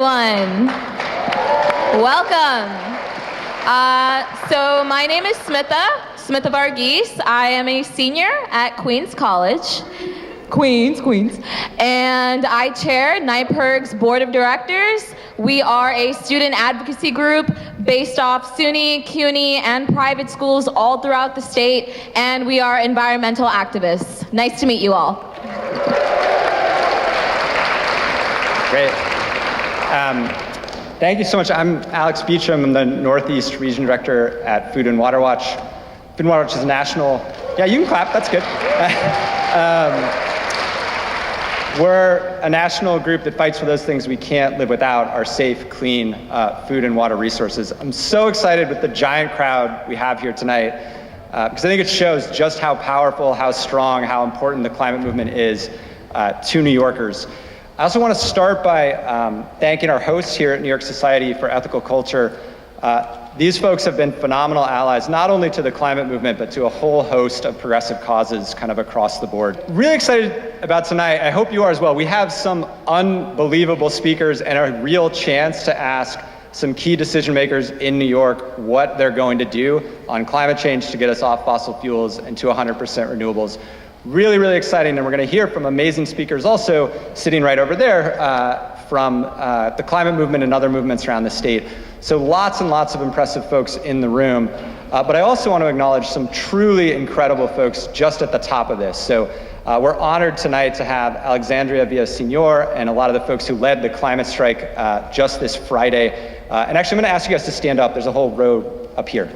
Everyone, welcome. So my name is Smitha Varghese. I am a senior at Queens College, Queens, and I chair NYPIRG's board of directors. We are a student advocacy group based off SUNY, CUNY, and private schools all throughout the state, and we are environmental activists. Nice to meet you all. Great. Thank you so much. I'm Alex Beauchamp. I'm the Northeast Region Director at Food and Water Watch. Food and Water Watch is a national, yeah, you can clap, that's good. We're a national group that fights for those things we can't live without, our safe, clean food and water resources. I'm so excited with the giant crowd we have here tonight, because I think it shows just how powerful, how strong, how important the climate movement is to New Yorkers. I also want to start by thanking our hosts here at New York Society for Ethical Culture. These folks have been phenomenal allies, not only to the climate movement, but to a whole host of progressive causes kind of across the board. Really excited about tonight. I hope you are as well. We have some unbelievable speakers and a real chance to ask some key decision makers in New York what they're going to do on climate change to get us off fossil fuels and to 100% renewables. Really, really exciting, and we're going to hear from amazing speakers also sitting right over there from the climate movement and other movements around the state. So lots and lots of impressive folks in the room, but I also want to acknowledge some truly incredible folks just at the top of this. So we're honored tonight to have Alexandria Villaseñor and a lot of the folks who led the climate strike just this Friday. And actually, I'm going to ask you guys to stand up. There's a whole row up here.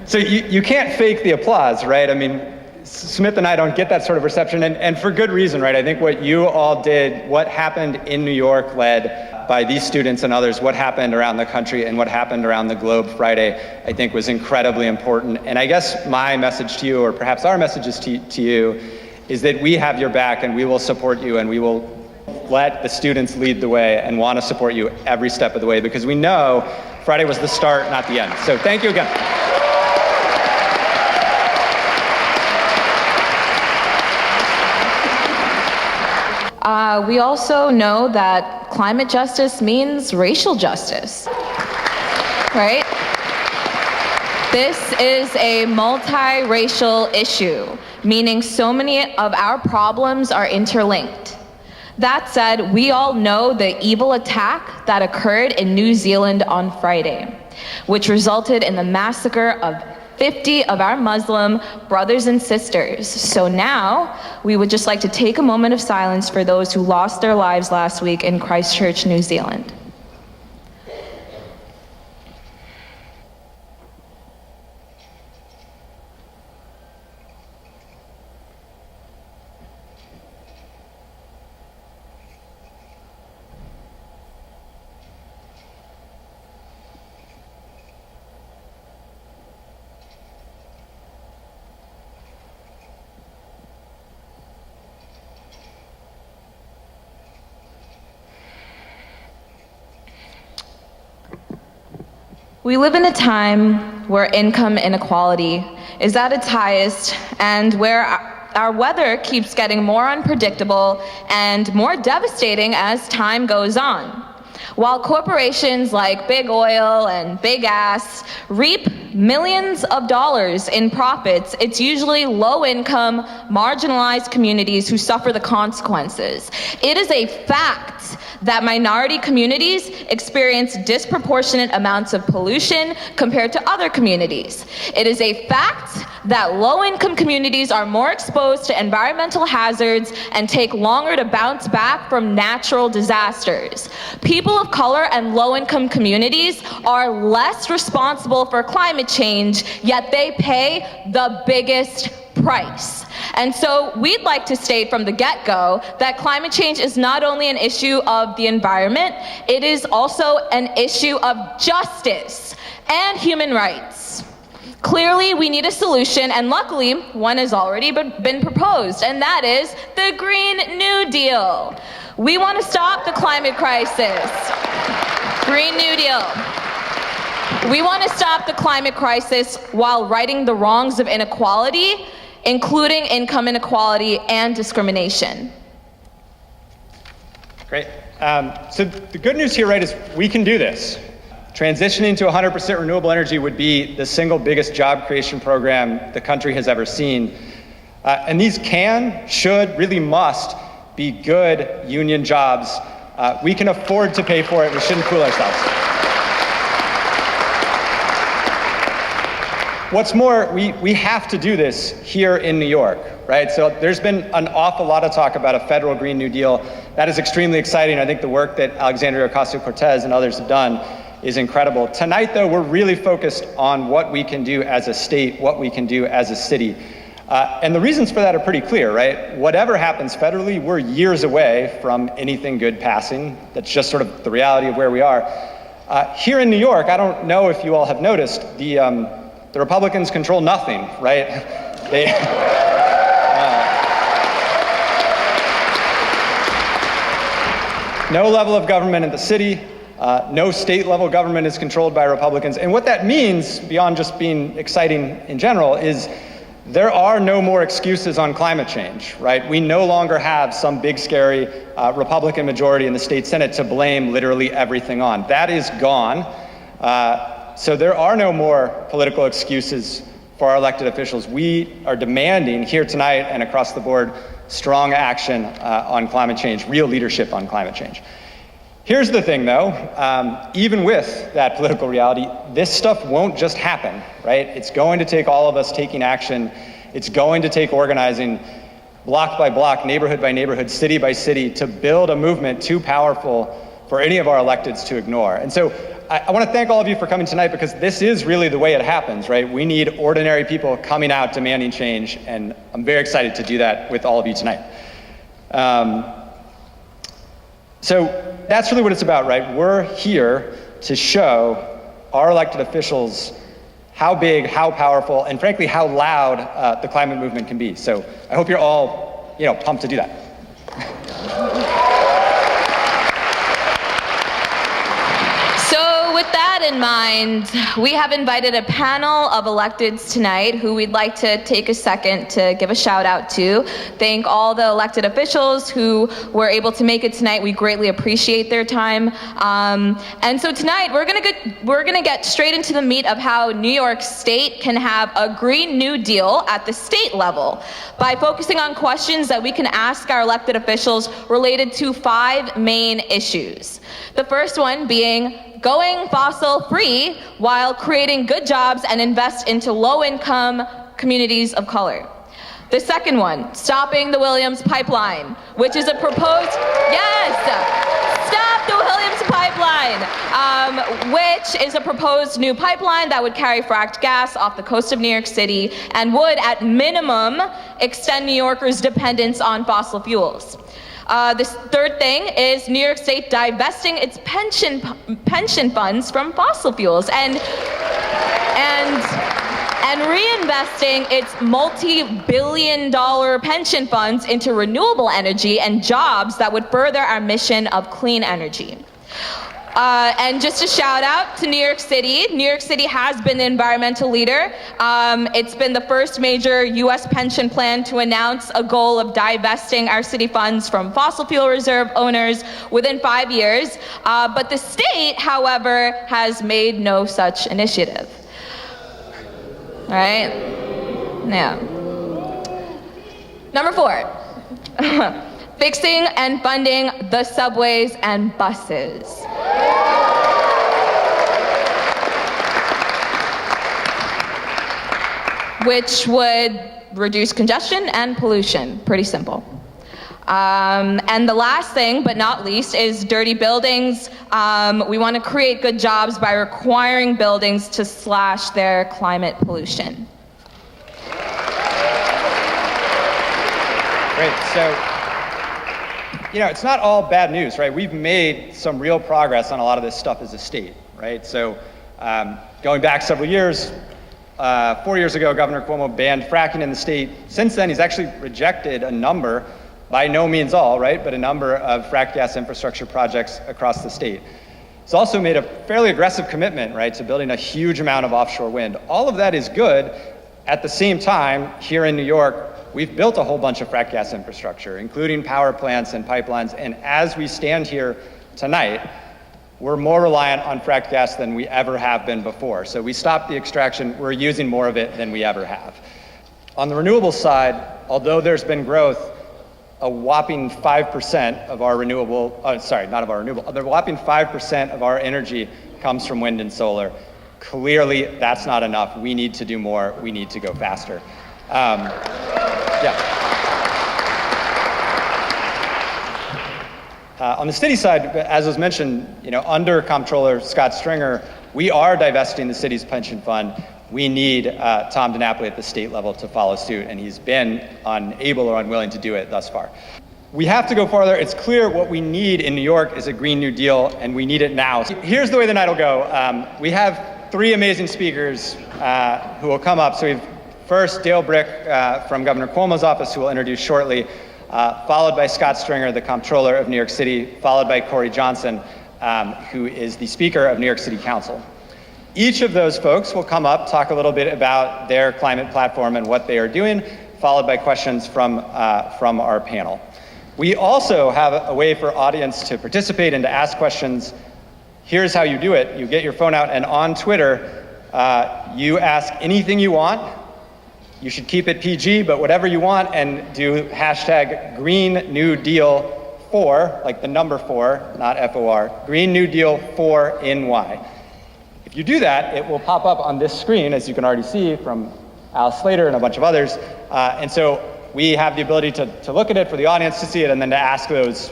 So you can't fake the applause, right? I mean, Smith and I don't get that sort of reception, and for good reason, right? I think what you all did, what happened in New York led by these students and others, what happened around the country and what happened around the globe Friday, I think was incredibly important. And I guess my message to you, or perhaps our messages to you, is that we have your back and we will support you and we will let the students lead the way and want to support you every step of the way, because we know Friday was the start, not the end. So thank you again. We also know that climate justice means racial justice, right? This is a multiracial issue, meaning so many of our problems are interlinked. That said, we all know the evil attack that occurred in New Zealand on Friday, which resulted in the massacre of 50 of our Muslim brothers and sisters. So now, we would just like to take a moment of silence for those who lost their lives last week in Christchurch, New Zealand. We live in a time where income inequality is at its highest and where our weather keeps getting more unpredictable and more devastating as time goes on. While corporations like Big Oil and Big Ass reap millions of dollars in profits, it's usually low-income, marginalized communities who suffer the consequences. It is a fact that minority communities experience disproportionate amounts of pollution compared to other communities. It is a fact that low-income communities are more exposed to environmental hazards and take longer to bounce back from natural disasters. People of color and low-income communities are less responsible for climate change, yet they pay the biggest price. And so we'd like to state from the get-go that climate change is not only an issue of the environment, it is also an issue of justice and human rights. Clearly, we need a solution, and luckily, one has already been proposed, and that is the Green New Deal. We want to stop the climate crisis. Green New Deal. We want to stop the climate crisis while righting the wrongs of inequality, including income inequality and discrimination. Great. So the good news here, right, is we can do this. Transitioning to 100% renewable energy would be the single biggest job creation program the country has ever seen. And these can, should, really must be good union jobs. We can afford to pay for it. We shouldn't fool ourselves. What's more, we have to do this here in New York, right? So there's been an awful lot of talk about a federal Green New Deal. That is extremely exciting. I think the work that Alexandria Ocasio-Cortez and others have done is incredible. Tonight, though, we're really focused on what we can do as a state, what we can do as a city. And the reasons for that are pretty clear, right? Whatever happens federally, we're years away from anything good passing. That's just sort of the reality of where we are. Here in New York, I don't know if you all have noticed, the Republicans control nothing, right? No level of government in the city. No state level government is controlled by Republicans. And what that means, beyond just being exciting in general, is there are no more excuses on climate change, right? We no longer have some big scary Republican majority in the state Senate to blame literally everything on. That is gone. So there are no more political excuses for our elected officials. We are demanding here tonight and across the board strong action on climate change, real leadership on climate change. Here's the thing, though, even with that political reality, this stuff won't just happen, right? It's going to take all of us taking action. It's going to take organizing block by block, neighborhood by neighborhood, city by city to build a movement too powerful for any of our electeds to ignore. And so I want to thank all of you for coming tonight because this is really the way it happens, right? We need ordinary people coming out demanding change, and I'm very excited to do that with all of you tonight. So that's really what it's about, right? We're here to show our elected officials how big, how powerful, and frankly, how loud the climate movement can be. So I hope you're all, pumped to do that. So with that in mind, we have invited a panel of electeds tonight who we'd like to take a second to give a shout out to. Thank all the elected officials who were able to make it tonight. We greatly appreciate their time. And so tonight we're gonna get straight into the meat of how New York State can have a Green New Deal at the state level by focusing on questions that we can ask our elected officials related to 5 main issues. The first one being going fossil-free while creating good jobs and invest into low-income communities of color. The second one, stopping the Williams pipeline, which is a proposed, stop the Williams pipeline, which is a proposed new pipeline that would carry fracked gas off the coast of New York City and would, at minimum, extend New Yorkers' dependence on fossil fuels. The third thing is New York State divesting its pension funds from fossil fuels and reinvesting its multi-billion-dollar pension funds into renewable energy and jobs that would further our mission of clean energy. And just a shout out to New York City. New York City has been the environmental leader. It's been the first major US pension plan to announce a goal of divesting our city funds from fossil fuel reserve owners within 5 years. But the state, however, has made no such initiative. All right? Yeah. Number 4. Fixing and funding the subways and buses. Which would reduce congestion and pollution. Pretty simple. And the last thing, but not least, is dirty buildings. We want to create good jobs by requiring buildings to slash their climate pollution. Great. So, it's not all bad news, right? We've made some real progress on a lot of this stuff as a state, right? So going back several years, 4 years ago, Governor Cuomo banned fracking in the state. Since then, he's actually rejected a number, by no means all, right, but a number of frack gas infrastructure projects across the state. He's also made a fairly aggressive commitment, right, to building a huge amount of offshore wind. All of that is good. At the same time, here in New York, we've built a whole bunch of frack gas infrastructure, including power plants and pipelines, and as we stand here tonight, we're more reliant on frack gas than we ever have been before. So we stopped the extraction, we're using more of it than we ever have. On the renewable side, although there's been growth, a whopping 5% of our renewable, the whopping 5% of our energy comes from wind and solar. Clearly, that's not enough. We need to do more. We need to go faster. On the city side, as was mentioned, under Comptroller Scott Stringer, we are divesting the city's pension fund. We need Tom DiNapoli at the state level to follow suit, and he's been unable or unwilling to do it thus far. We have to go farther. It's clear what we need in New York is a Green New Deal, and we need it now. Here's the way the night will go. We have 3 amazing speakers who will come up. So we've first Dale Bryk from Governor Cuomo's office, who we'll introduce shortly, followed by Scott Stringer, the Comptroller of New York City, followed by Corey Johnson, who is the Speaker of New York City Council. Each of those folks will come up, talk a little bit about their climate platform and what they are doing, followed by questions from our panel. We also have a way for audience to participate and to ask questions. Here's how you do it. You get your phone out, and on Twitter, you ask anything you want. You should keep it PG, but whatever you want, and do hashtag Green New Deal 4, like the number 4, not FOR, Green New Deal 4 NY. If you do that, it will pop up on this screen, as you can already see from Alice Slater and a bunch of others. And so we have the ability to look at it, for the audience to see it, and then to ask those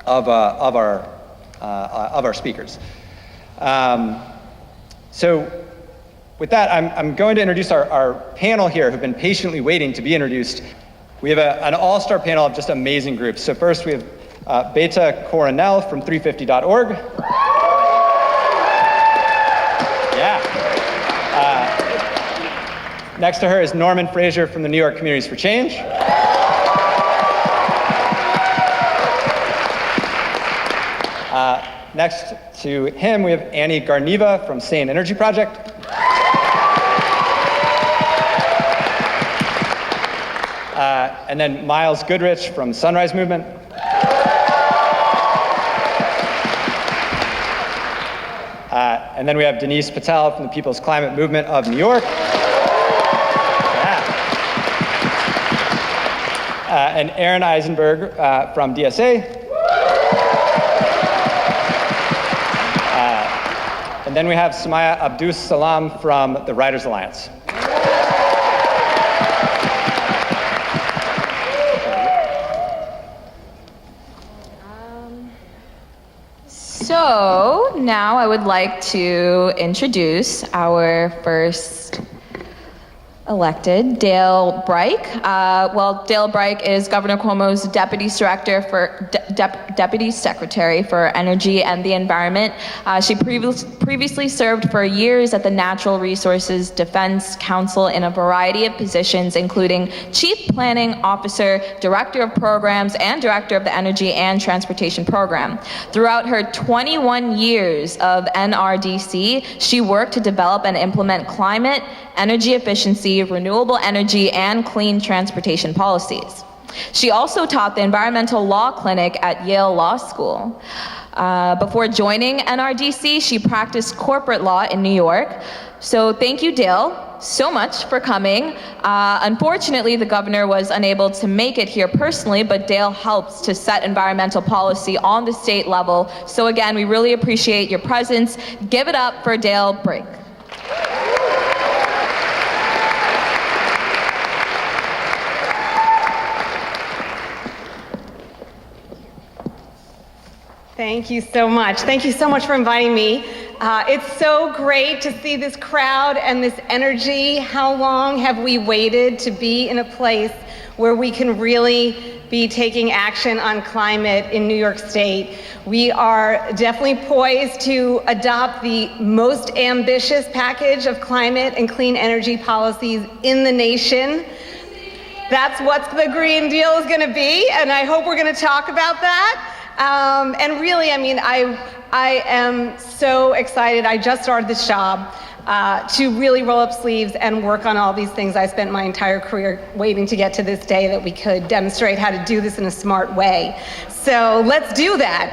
of our speakers. So with that, I'm going to introduce our panel here, who've been patiently waiting to be introduced. We have an all-star panel of just amazing groups. So first we have Beta Coronel from 350.org. Next to her is Norman Fraser from the New York Communities for Change. Next to him, we have Annie Garniva from Sane Energy Project. And then Miles Goodrich from Sunrise Movement. And then we have Denise Patel from the People's Climate Movement of New York. And Aaron Eisenberg from DSA. And then we have Samaya Abdus Salam from the Writers Alliance. So now I would like to introduce our first elected, Dale Bryk. Dale Bryk is Governor Cuomo's Deputy Secretary for Energy and the Environment. She previously served for years at the Natural Resources Defense Council in a variety of positions, including Chief Planning Officer, Director of Programs, and Director of the Energy and Transportation Program. Throughout her 21 years of NRDC, she worked to develop and implement climate, energy efficiency, renewable energy, and clean transportation policies. She also taught the Environmental Law Clinic at Yale Law School. Before joining NRDC, she practiced corporate law in New York. So thank you, Dale, so much for coming. Unfortunately, the governor was unable to make it here personally, but Dale helps to set environmental policy on the state level. So again, we really appreciate your presence. Give it up for Dale Bryk. Thank you so much. Thank you so much for inviting me. It's so great to see this crowd and this energy. How long have we waited to be in a place where we can really be taking action on climate in New York State. We are definitely poised to adopt the most ambitious package of climate and clean energy policies in the nation. That's what the Green Deal is going to be, and I hope we're going to talk about that. And really, I mean, I am so excited. I just started this job to really roll up sleeves and work on all these things. I spent my entire career waiting to get to this day that we could demonstrate how to do this in a smart way. So let's do that.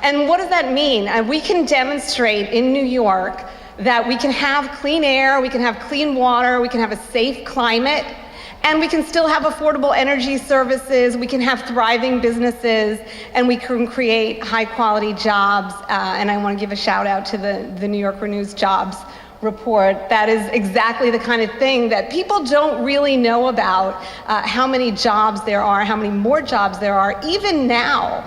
And what does that mean? We can demonstrate in New York that we can have clean air, we can have clean water, we can have a safe climate, and we can still have affordable energy services, we can have thriving businesses, and we can create high quality jobs. And I want to give a shout out to the New Yorker News Jobs report. That is exactly the kind of thing that people don't really know about, how many jobs there are, how many more jobs there are, even now,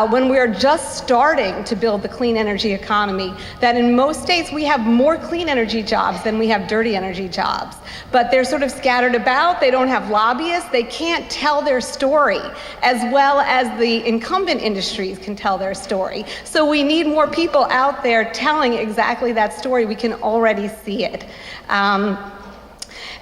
when we're just starting to build the clean energy economy, that in most states we have more clean energy jobs than we have dirty energy jobs. But they're sort of scattered about, they don't have lobbyists, they can't tell their story as well as the incumbent industries can tell their story. So we need more people out there telling exactly that story. We can already see it.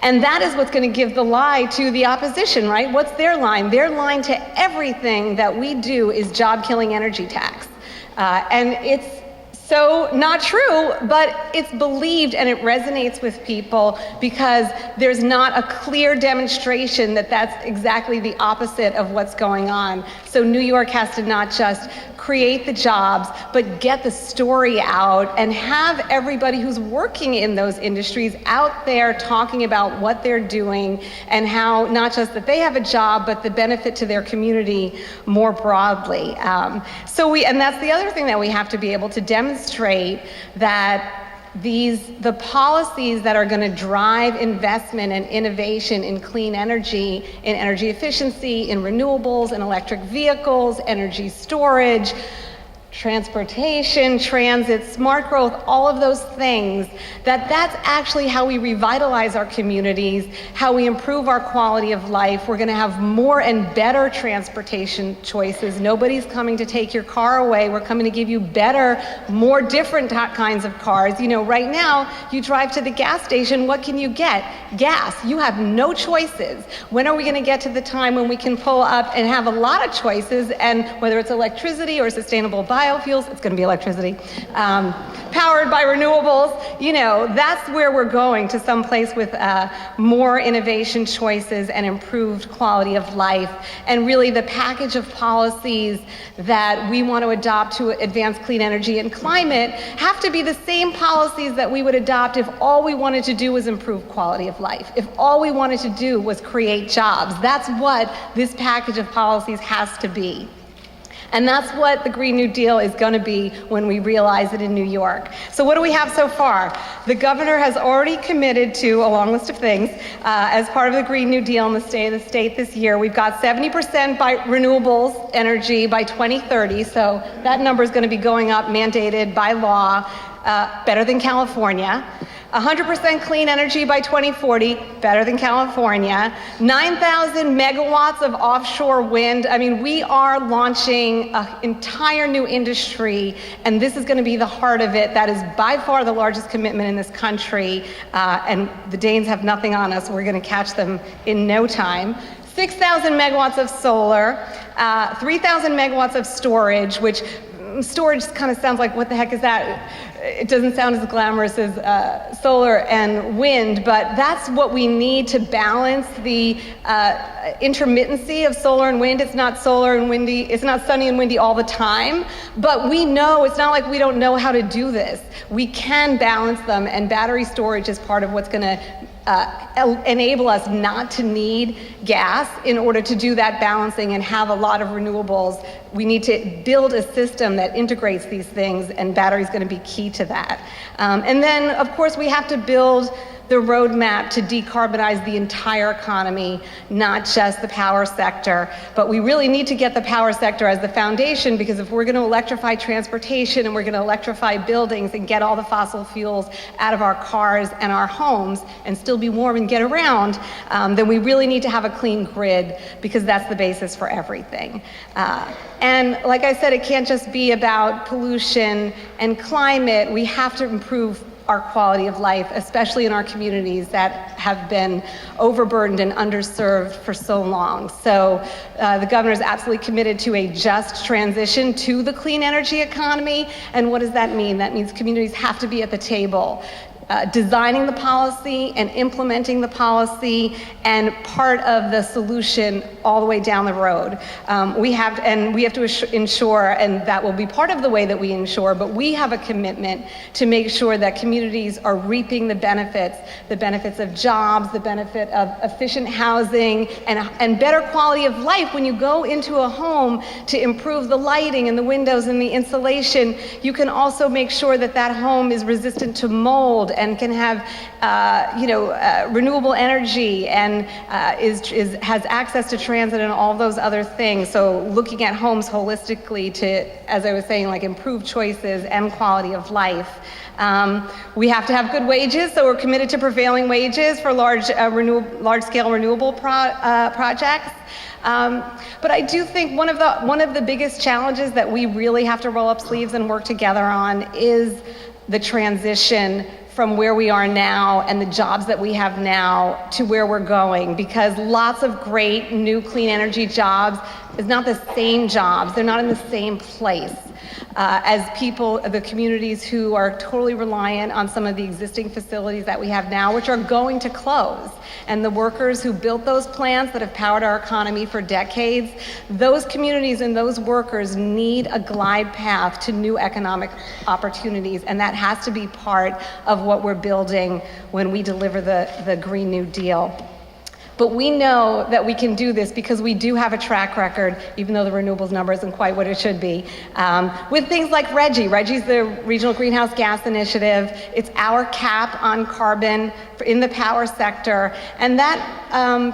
And that is what's going to give the lie to the opposition, right? What's their line? Their line to everything that we do is job-killing energy tax. And it's so not true, but it's believed and it resonates with people because there's not a clear demonstration that that's exactly the opposite of what's going on. So New York has to not just create the jobs, but get the story out and have everybody who's working in those industries out there talking about what they're doing and how not just that they have a job, but the benefit to their community more broadly. And that's the other thing that we have to be able to demonstrate, that the policies that are going to drive investment and innovation in clean energy, in energy efficiency, in renewables, in electric vehicles, energy storage, transportation, transit, smart growth, all of those things, that's actually how we revitalize our communities, how we improve our quality of life. We're going to have more and better transportation choices. Nobody's coming to take your car away. We're coming to give you better, more different kinds of cars. You know, right now, you drive to the gas station, what can you get? Gas. You have no choices. When are we going to get to the time when we can pull up and have a lot of choices, and whether it's electricity or sustainable biofuels, it's going to be electricity, powered by renewables, you know, that's where we're going, to some place with more innovation choices and improved quality of life. And really the package of policies that we want to adopt to advance clean energy and climate have to be the same policies that we would adopt if all we wanted to do was improve quality of life, if all we wanted to do was create jobs. That's what this package of policies has to be. And that's what the Green New Deal is going to be when we realize it in New York. So what do we have so far? The governor has already committed to a long list of things as part of the Green New Deal in the State of the State this year. We've got 70% by renewables energy by 2030, so that number is going to be going up, mandated by law, better than California. 100% clean energy by 2040, better than California. 9,000 megawatts of offshore wind. I mean, we are launching an entire new industry, and this is going to be the heart of it. That is by far the largest commitment in this country, and the Danes have nothing on us. We're going to catch them in no time. 6,000 megawatts of solar, 3,000 megawatts of storage, which storage kind of sounds like, what the heck is that? It doesn't sound as glamorous as solar and wind, but that's what we need to balance the intermittency of solar and wind. It's not solar and windy, it's not sunny and windy all the time, but we know, it's not like we don't know how to do this. We can balance them, and battery storage is part of what's going to enable us not to need gas in order to do that balancing and have a lot of renewables. We need to build a system that integrates these things, and battery is going to be key to that. And then, of course, we have to build the roadmap to decarbonize the entire economy, not just the power sector. But we really need to get the power sector as the foundation, because if we're going to electrify transportation and we're going to electrify buildings and get all the fossil fuels out of our cars and our homes and still be warm and get around, then we really need to have a clean grid, because that's the basis for everything. And like I said, it can't just be about pollution and climate. We have to improve our quality of life, especially in our communities that have been overburdened and underserved for so long. So the governor is absolutely committed to a just transition to the clean energy economy. And what does that mean? That means communities have to be at the table, designing the policy and implementing the policy, and part of the solution all the way down the road. We have to ensure, and that will be part of the way that we ensure, but we have a commitment to make sure that communities are reaping the benefits of jobs, the benefit of efficient housing, and better quality of life. When you go into a home to improve the lighting and the windows and the insulation, you can also make sure that that home is resistant to mold and can have renewable energy and has access to transit and all those other things. So looking at homes holistically to, as I was saying, like improve choices and quality of life. We have to have good wages, so we're committed to prevailing wages for large-scale renewable projects. But I do think one of the biggest challenges that we really have to roll up sleeves and work together on is the transition from where we are now and the jobs that we have now to where we're going, because lots of great new clean energy jobs is not the same jobs. They're not in the same place as the communities who are totally reliant on some of the existing facilities that we have now, which are going to close. And the workers who built those plants that have powered our economy for decades, those communities and those workers need a glide path to new economic opportunities, and that has to be part of what we're building when we deliver the Green New Deal. But we know that we can do this because we do have a track record, even though the renewables number isn't quite what it should be, with things like RGGI. RGGI's the Regional Greenhouse Gas Initiative. It's our cap on carbon in the power sector. And that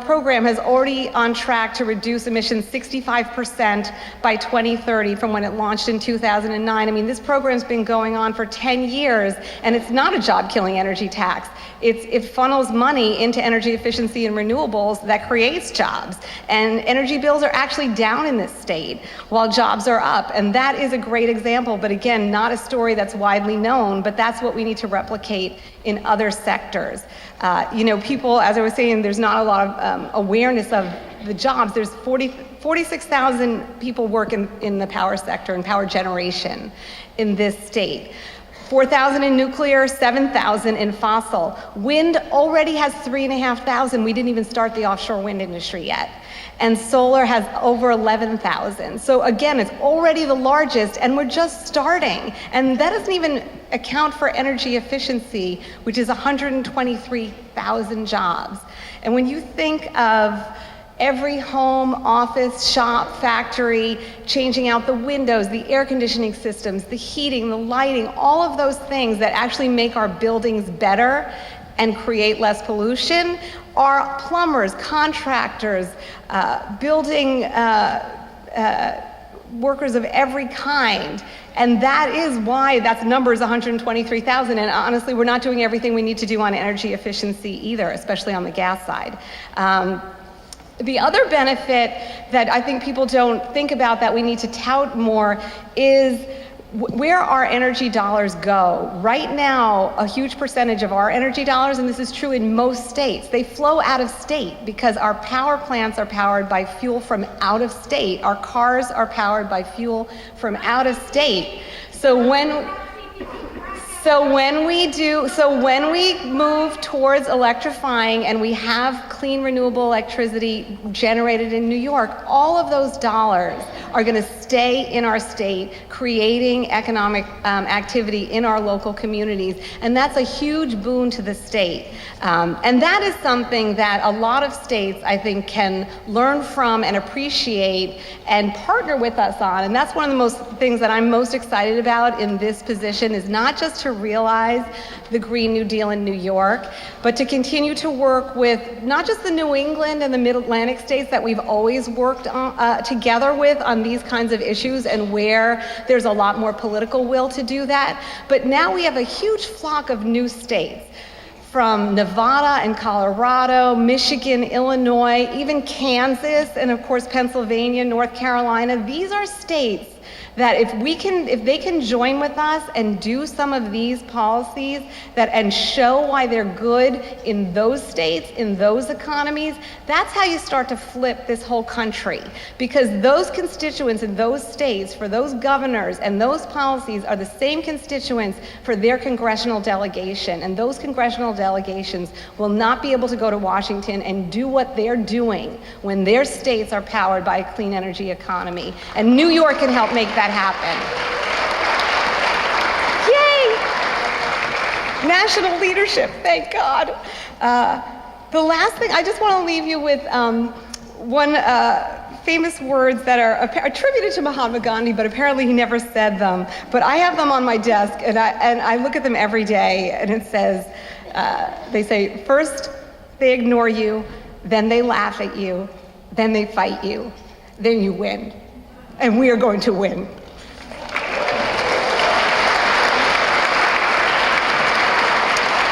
program has already on track to reduce emissions 65% by 2030 from when it launched in 2009. I mean, this program's been going on for 10 years, and it's not a job-killing energy tax. It funnels money into energy efficiency and renewables that creates jobs. And energy bills are actually down in this state while jobs are up. And that is a great example, but again, not a story that's widely known, but that's what we need to replicate in other sectors. People, as I was saying, there's not a lot of awareness of the jobs. There's 46,000 people work in the power sector and power generation in this state. 4,000 in nuclear, 7,000 in fossil. Wind already has 3,500. We didn't even start the offshore wind industry yet. And solar has over 11,000. So again, it's already the largest, and we're just starting. And that doesn't even account for energy efficiency, which is 123,000 jobs. And when you think of every home, office, shop, factory, changing out the windows, the air conditioning systems, the heating, the lighting, all of those things that actually make our buildings better and create less pollution are plumbers, contractors, building workers of every kind. And that is why that number is 123,000. And honestly, we're not doing everything we need to do on energy efficiency either, especially on the gas side. The other benefit that I think people don't think about that we need to tout more is where our energy dollars go. Right now, a huge percentage of our energy dollars, and this is true in most states, they flow out of state because our power plants are powered by fuel from out of state. Our cars are powered by fuel from out of state. So when we move towards electrifying and we have clean renewable electricity generated in New York, all of those dollars are going to stay in our state, creating economic activity in our local communities. And that's a huge boon to the state. And that is something that a lot of states, I think, can learn from and appreciate and partner with us on. And that's one of the things that I'm most excited about in this position, is not just to to realize the Green New Deal in New York, but to continue to work with not just the New England and the Mid-Atlantic states that we've always worked on, together with on these kinds of issues and where there's a lot more political will to do that, but now we have a huge flock of new states. From Nevada and Colorado, Michigan, Illinois, even Kansas, and of course Pennsylvania, North Carolina. These are states that if they can join with us and do some of these policies and show why they're good in those states, in those economies, that's how you start to flip this whole country. Because those constituents in those states, for those governors and those policies are the same constituents for their congressional delegation. And those congressional delegations will not be able to go to Washington and do what they're doing when their states are powered by a clean energy economy. And New York can help make that happen. Yay! National leadership, thank God. The last thing, I just want to leave you with one famous words that are attributed to Mahatma Gandhi, but apparently he never said them. But I have them on my desk, and I look at them every day, and it says, they say, first they ignore you, then they laugh at you, then they fight you, then you win. And we are going to win.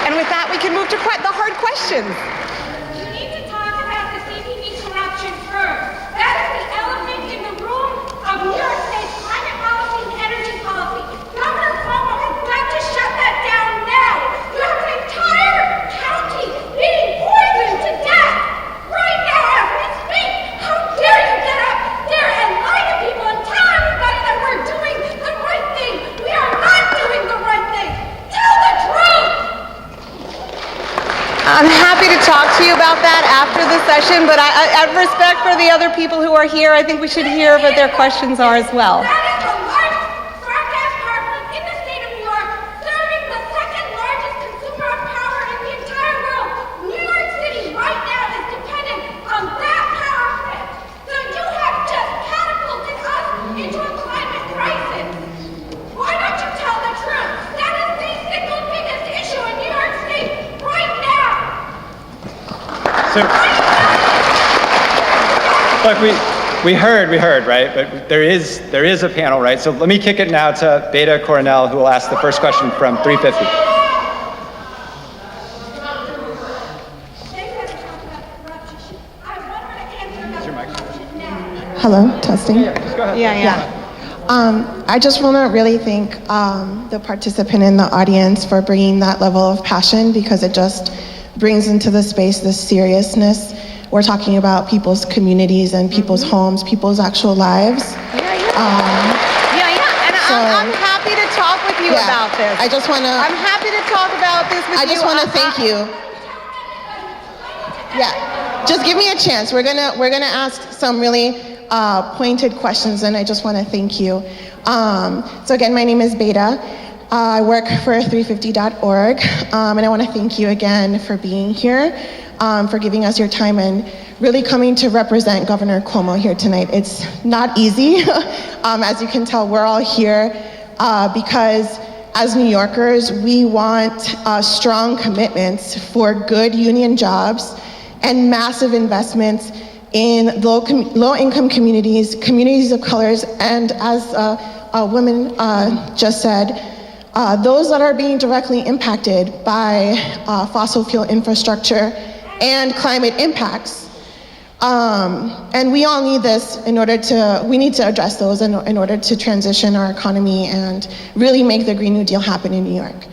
And with that, we can move to the hard questions. You need to talk about the CPB corruption first. That is the elephant in the room of New York State's climate policy and energy policy. Governor Cuomo has got to shut that down now. You have an entire county being poisoned to death right now as we speak. How dare you get up there and lie to people and tell everybody that we're doing the right thing. We are not doing the right thing. Tell the truth. I'm happy to talk to you about that after the session, but out of respect for the other people who are here, I think we should hear what their questions are as well. That is the largest frac gas power plant in the state of New York, serving the second largest consumer of power in the entire world. New York City right now is dependent on that power plant. So you have just catapulted us into a climate crisis. Why don't you tell the truth? That is the single biggest issue in New York State right now. So, look, we heard, right? But there is a panel, right? So let me kick it now to Beta Coronel, who will ask the first question from 350. Hello, testing. Yeah. I just want to really thank the participant in the audience for bringing that level of passion, because it just brings into the space this seriousness. We're talking about people's communities and people's homes, people's actual lives. And I'm happy to talk with you about this. I just want to. I'm happy to talk about this with you. I just want to thank you. Yeah, just give me a chance. We're gonna ask some really pointed questions, and I just want to thank you. So again, my name is Beta. I work for 350.org, and I want to thank you again for being here, for giving us your time and really coming to represent Governor Cuomo here tonight. It's not easy. As you can tell, we're all here because as New Yorkers, we want strong commitments for good union jobs and massive investments in low-income communities, communities of colors, and as a woman just said, those that are being directly impacted by fossil fuel infrastructure and climate impacts. And we all need this we need to address those in order to transition our economy and really make the Green New Deal happen in New York.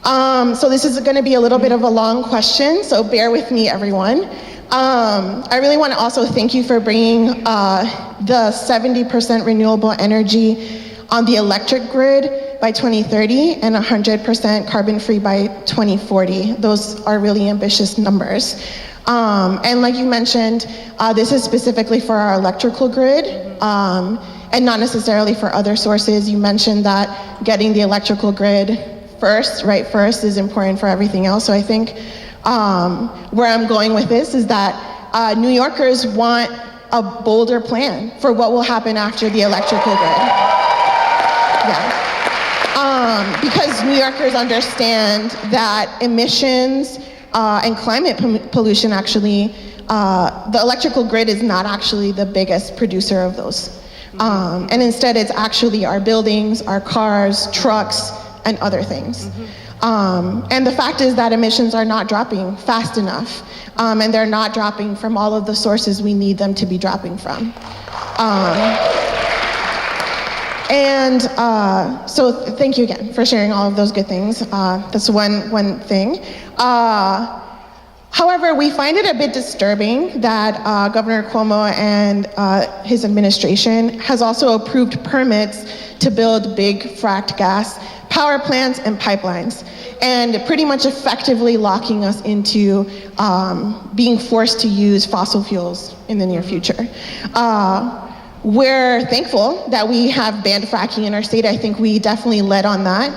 So this is gonna be a little bit of a long question, so bear with me, everyone. I really wanna also thank you for bringing the 70% renewable energy on the electric grid by 2030 and 100% carbon-free by 2040. Those are really ambitious numbers. And like you mentioned, this is specifically for our electrical grid and not necessarily for other sources. You mentioned that getting the electrical grid first is important for everything else. So I think where I'm going with this is that New Yorkers want a bolder plan for what will happen after the electrical grid. Yeah. because New Yorkers understand that emissions and climate pollution actually, the electrical grid is not actually the biggest producer of those. And instead it's actually our buildings, our cars, trucks, and other things. And the fact is that emissions are not dropping fast enough, and they're not dropping from all of the sources we need them to be dropping from. So thank you again for sharing all of those good things. That's one thing. However, we find it a bit disturbing that Governor Cuomo and his administration has also approved permits to build big fracked gas power plants and pipelines, and pretty much effectively locking us into being forced to use fossil fuels in the near future. We're thankful that we have banned fracking in our state. I think we definitely led on that.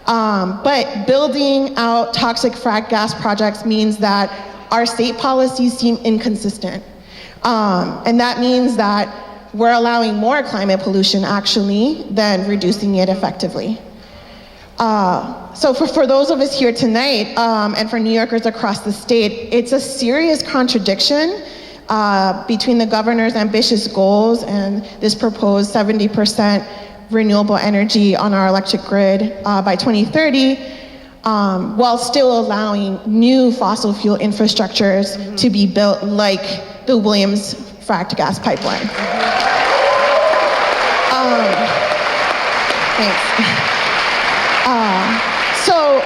But building out toxic frack gas projects means that our state policies seem inconsistent. And that means that we're allowing more climate pollution actually than reducing it effectively. So for those of us here tonight, and for New Yorkers across the state, it's a serious contradiction between the governor's ambitious goals and this proposed 70% renewable energy on our electric grid by 2030, while still allowing new fossil fuel infrastructures to be built like the Williams fracked gas pipeline. Thanks. So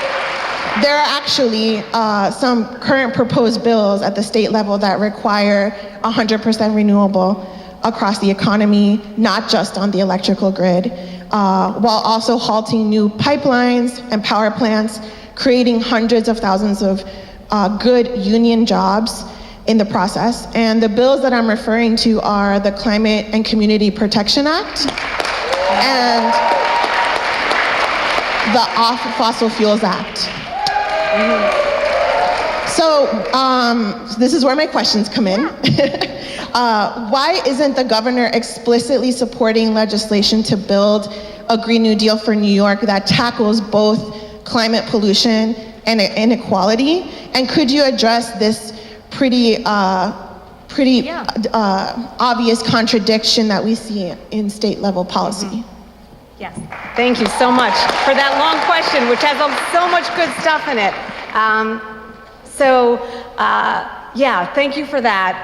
there are actually some current proposed bills at the state level that require 100% renewable across the economy, not just on the electrical grid, while also halting new pipelines and power plants, creating hundreds of thousands of good union jobs in the process. And the bills that I'm referring to are the Climate and Community Protection Act and the Off Fossil Fuels Act. So this is where my questions come in. Why isn't the governor explicitly supporting legislation to build a Green New Deal for New York that tackles both climate pollution and inequality? And could you address this pretty obvious contradiction that we see in state level policy? Yes, thank you so much for that long question, which has so much good stuff in it. Yeah, thank you for that.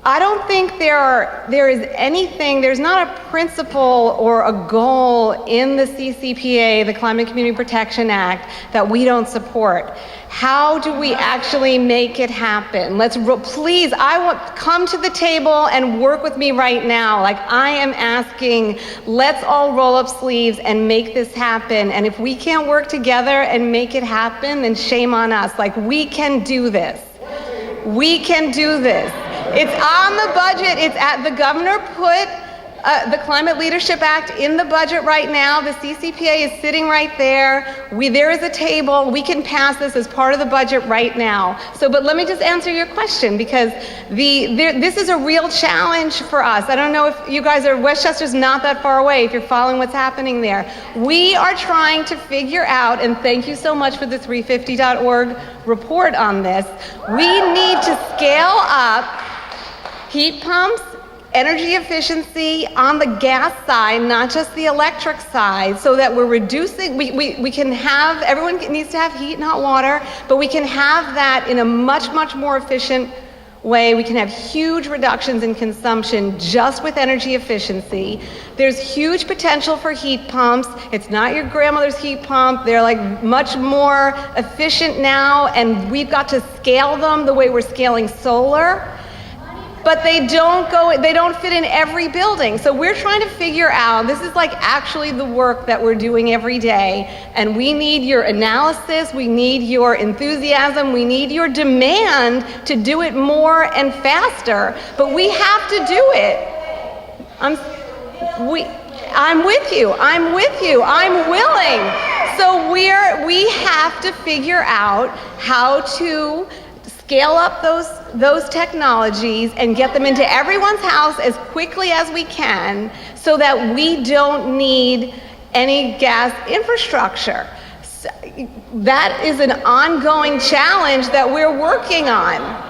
I don't think there is anything, there's not a principle or a goal in the CCPA, the Climate Community Protection Act, that we don't support. How do we actually make it happen? Please, come to the table and work with me right now. Like, I am asking, let's all roll up sleeves and make this happen. And if we can't work together and make it happen, then shame on us. Like, we can do this. We can do this. It's on the budget. The governor put the Climate Leadership Act in the budget right now. The CCPA is sitting right there. There is a table. We can pass this as part of the budget right now. But let me just answer your question, because this is a real challenge for us. I don't know if you guys Westchester's not that far away, if you're following what's happening there. We are trying to figure out, and thank you so much for the 350.org report on this, we need to scale up heat pumps, energy efficiency on the gas side, not just the electric side, so that we're reducing, we can have, everyone needs to have heat and hot water, but we can have that in a much, much more efficient way. We can have huge reductions in consumption just with energy efficiency. There's huge potential for heat pumps. It's not your grandmother's heat pump. They're like much more efficient now, and we've got to scale them the way we're scaling solar. But they don't fit in every building. So we're trying to figure out, this is like actually the work that we're doing every day, and we need your analysis, we need your enthusiasm, we need your demand to do it more and faster, but we have to do it. I'm with you, I'm willing. So we have to figure out how to scale up those technologies and get them into everyone's house as quickly as we can, so that we don't need any gas infrastructure. So that is an ongoing challenge that we're working on.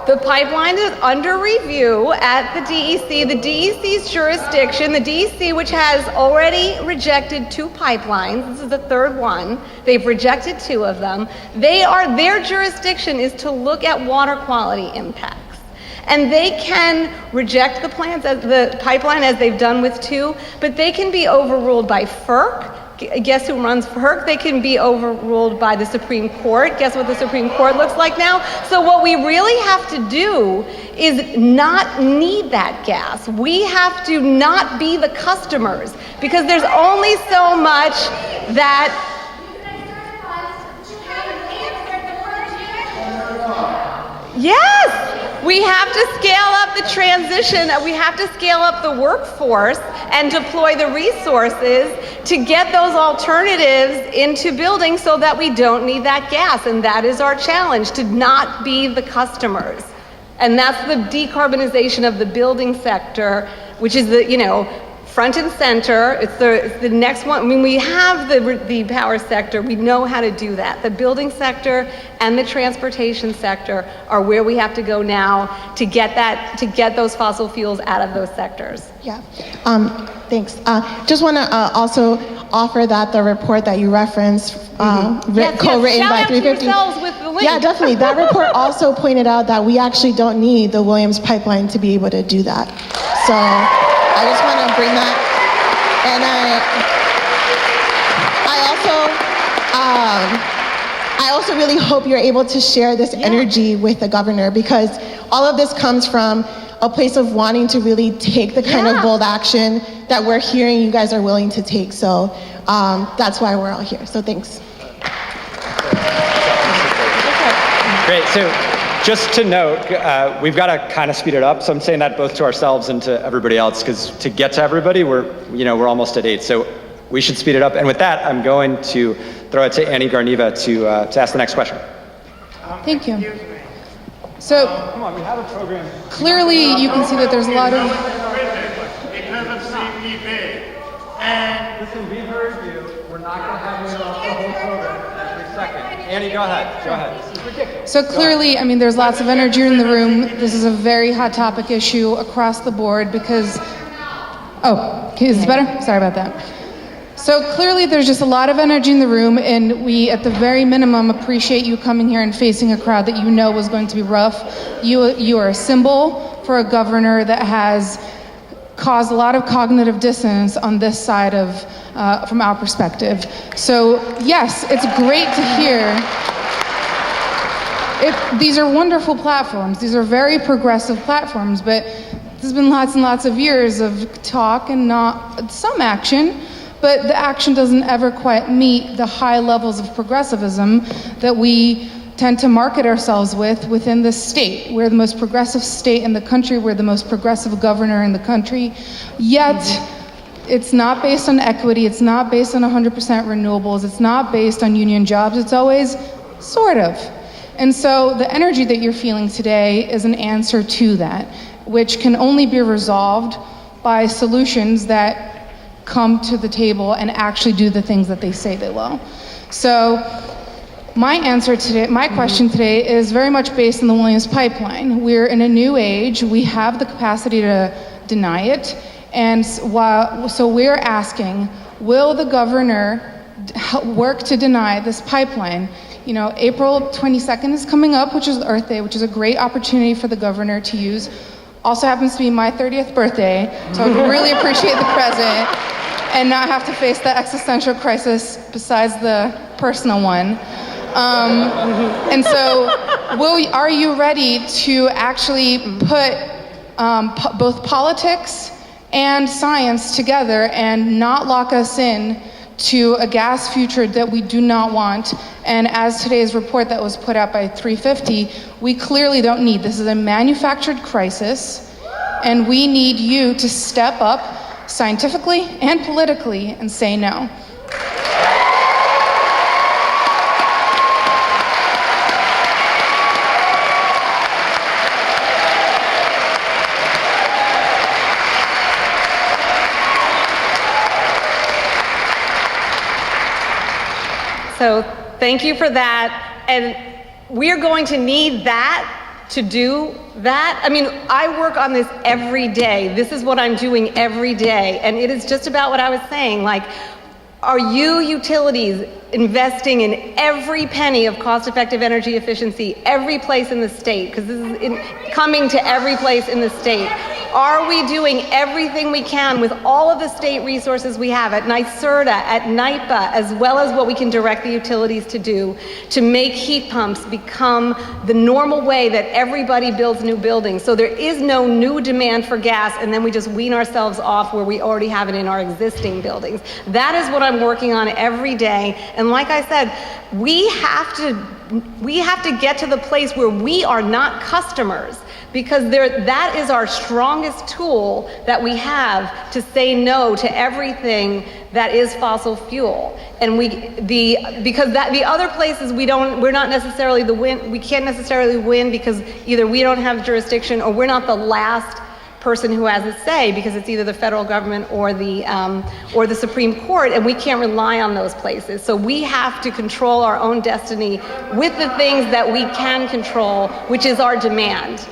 The pipeline is under review at the DEC. The DEC's jurisdiction, the DEC, which has already rejected 2 pipelines, this is the 3rd one, they've rejected 2 of them. Their jurisdiction is to look at water quality impacts. And they can reject the pipeline as they've done with 2, but they can be overruled by FERC. Guess who runs FERC? They can be overruled by the Supreme Court. Guess what the Supreme Court looks like now? So what we really have to do is not need that gas. We have to not be the customers, because there's only so much that... Yes! We have to scale up the transition, we have to scale up the workforce and deploy the resources to get those alternatives into building so that we don't need that gas. And that is our challenge, to not be the customers. And that's the decarbonization of the building sector, which is the, front and center. It's the next one. I mean, we have the power sector. We know how to do that. The building sector and the transportation sector are where we have to go now to get those fossil fuels out of those sectors. Yeah. Thanks. Just want to also offer that the report that you referenced, co-written by 350. With the link. Yeah, definitely. That report also pointed out that we actually don't need the Williams pipeline to be able to do that. So I just want to bring that. And I also really hope you're able to share this energy with the governor, because all of this comes from a place of wanting to really take the kind of bold action that we're hearing you guys are willing to take. So that's why we're all here. So thanks. Great. So just to note, we've got to kind of speed it up. So I'm saying that both to ourselves and to everybody else, because to get to everybody, we're almost at 8. So we should speed it up. And with that, I'm going to throw it to Annie Garniva to ask the next question. Thank you. So, come on, we have a program. Clearly, you can see that there's a lot of... Because of CPV. And listen, we heard you. We're not going to have you off the whole program every second. Annie, go ahead. Go ahead. This is ridiculous. So clearly, I mean, there's lots of energy in the room. This is a very hot topic issue across the board because... Oh, is this better? Sorry about that. So clearly there's just a lot of energy in the room, and we, at the very minimum, appreciate you coming here and facing a crowd that you know was going to be rough. You are a symbol for a governor that has caused a lot of cognitive dissonance on this side of, from our perspective. So yes, it's great to hear. These are wonderful platforms. These are very progressive platforms, but there's been lots and lots of years of talk and not some action. But the action doesn't ever quite meet the high levels of progressivism that we tend to market ourselves within the state. We're the most progressive state in the country. We're the most progressive governor in the country. Yet, it's not based on equity. It's not based on 100% renewables. It's not based on union jobs. It's always sort of. And so the energy that you're feeling today is an answer to that, which can only be resolved by solutions that come to the table and actually do the things that they say they will. So my answer today, my question today is very much based on the Williams pipeline. We're in a new age. We have the capacity to deny it. And so we're asking, will the governor work to deny this pipeline? You know, April 22nd is coming up, which is Earth Day, which is a great opportunity for the governor to use. Also happens to be my 30th birthday, so I would really appreciate the present and not have to face the existential crisis besides the personal one. And so, are you ready to actually put both politics and science together and not lock us in to a gas future that we do not want? And as today's report that was put out by 350, we clearly don't need. This is a manufactured crisis, and we need you to step up scientifically and politically and say no. So thank you for that. And we're going to need that to do that. I mean, I work on this every day. This is what I'm doing every day. And it is just about what I was saying. Like, are you utilities investing in every penny of cost-effective energy efficiency, every place in the state? Because this is coming to every place in the state. Are we doing everything we can with all of the state resources we have at NYSERDA, at NYPA, as well as what we can direct the utilities to do to make heat pumps become the normal way that everybody builds new buildings? So there is no new demand for gas, and then we just wean ourselves off where we already have it in our existing buildings. That is what I'm working on every day. And like I said, we have to get to the place where we are not customers, because that is our strongest tool that we have to say no to everything that is fossil fuel. And because the other places we can't necessarily win because either we don't have jurisdiction or we're not the last person who has a say, because it's either the federal government or the Supreme Court, and we can't rely on those places. So we have to control our own destiny with the things that we can control, which is our demand.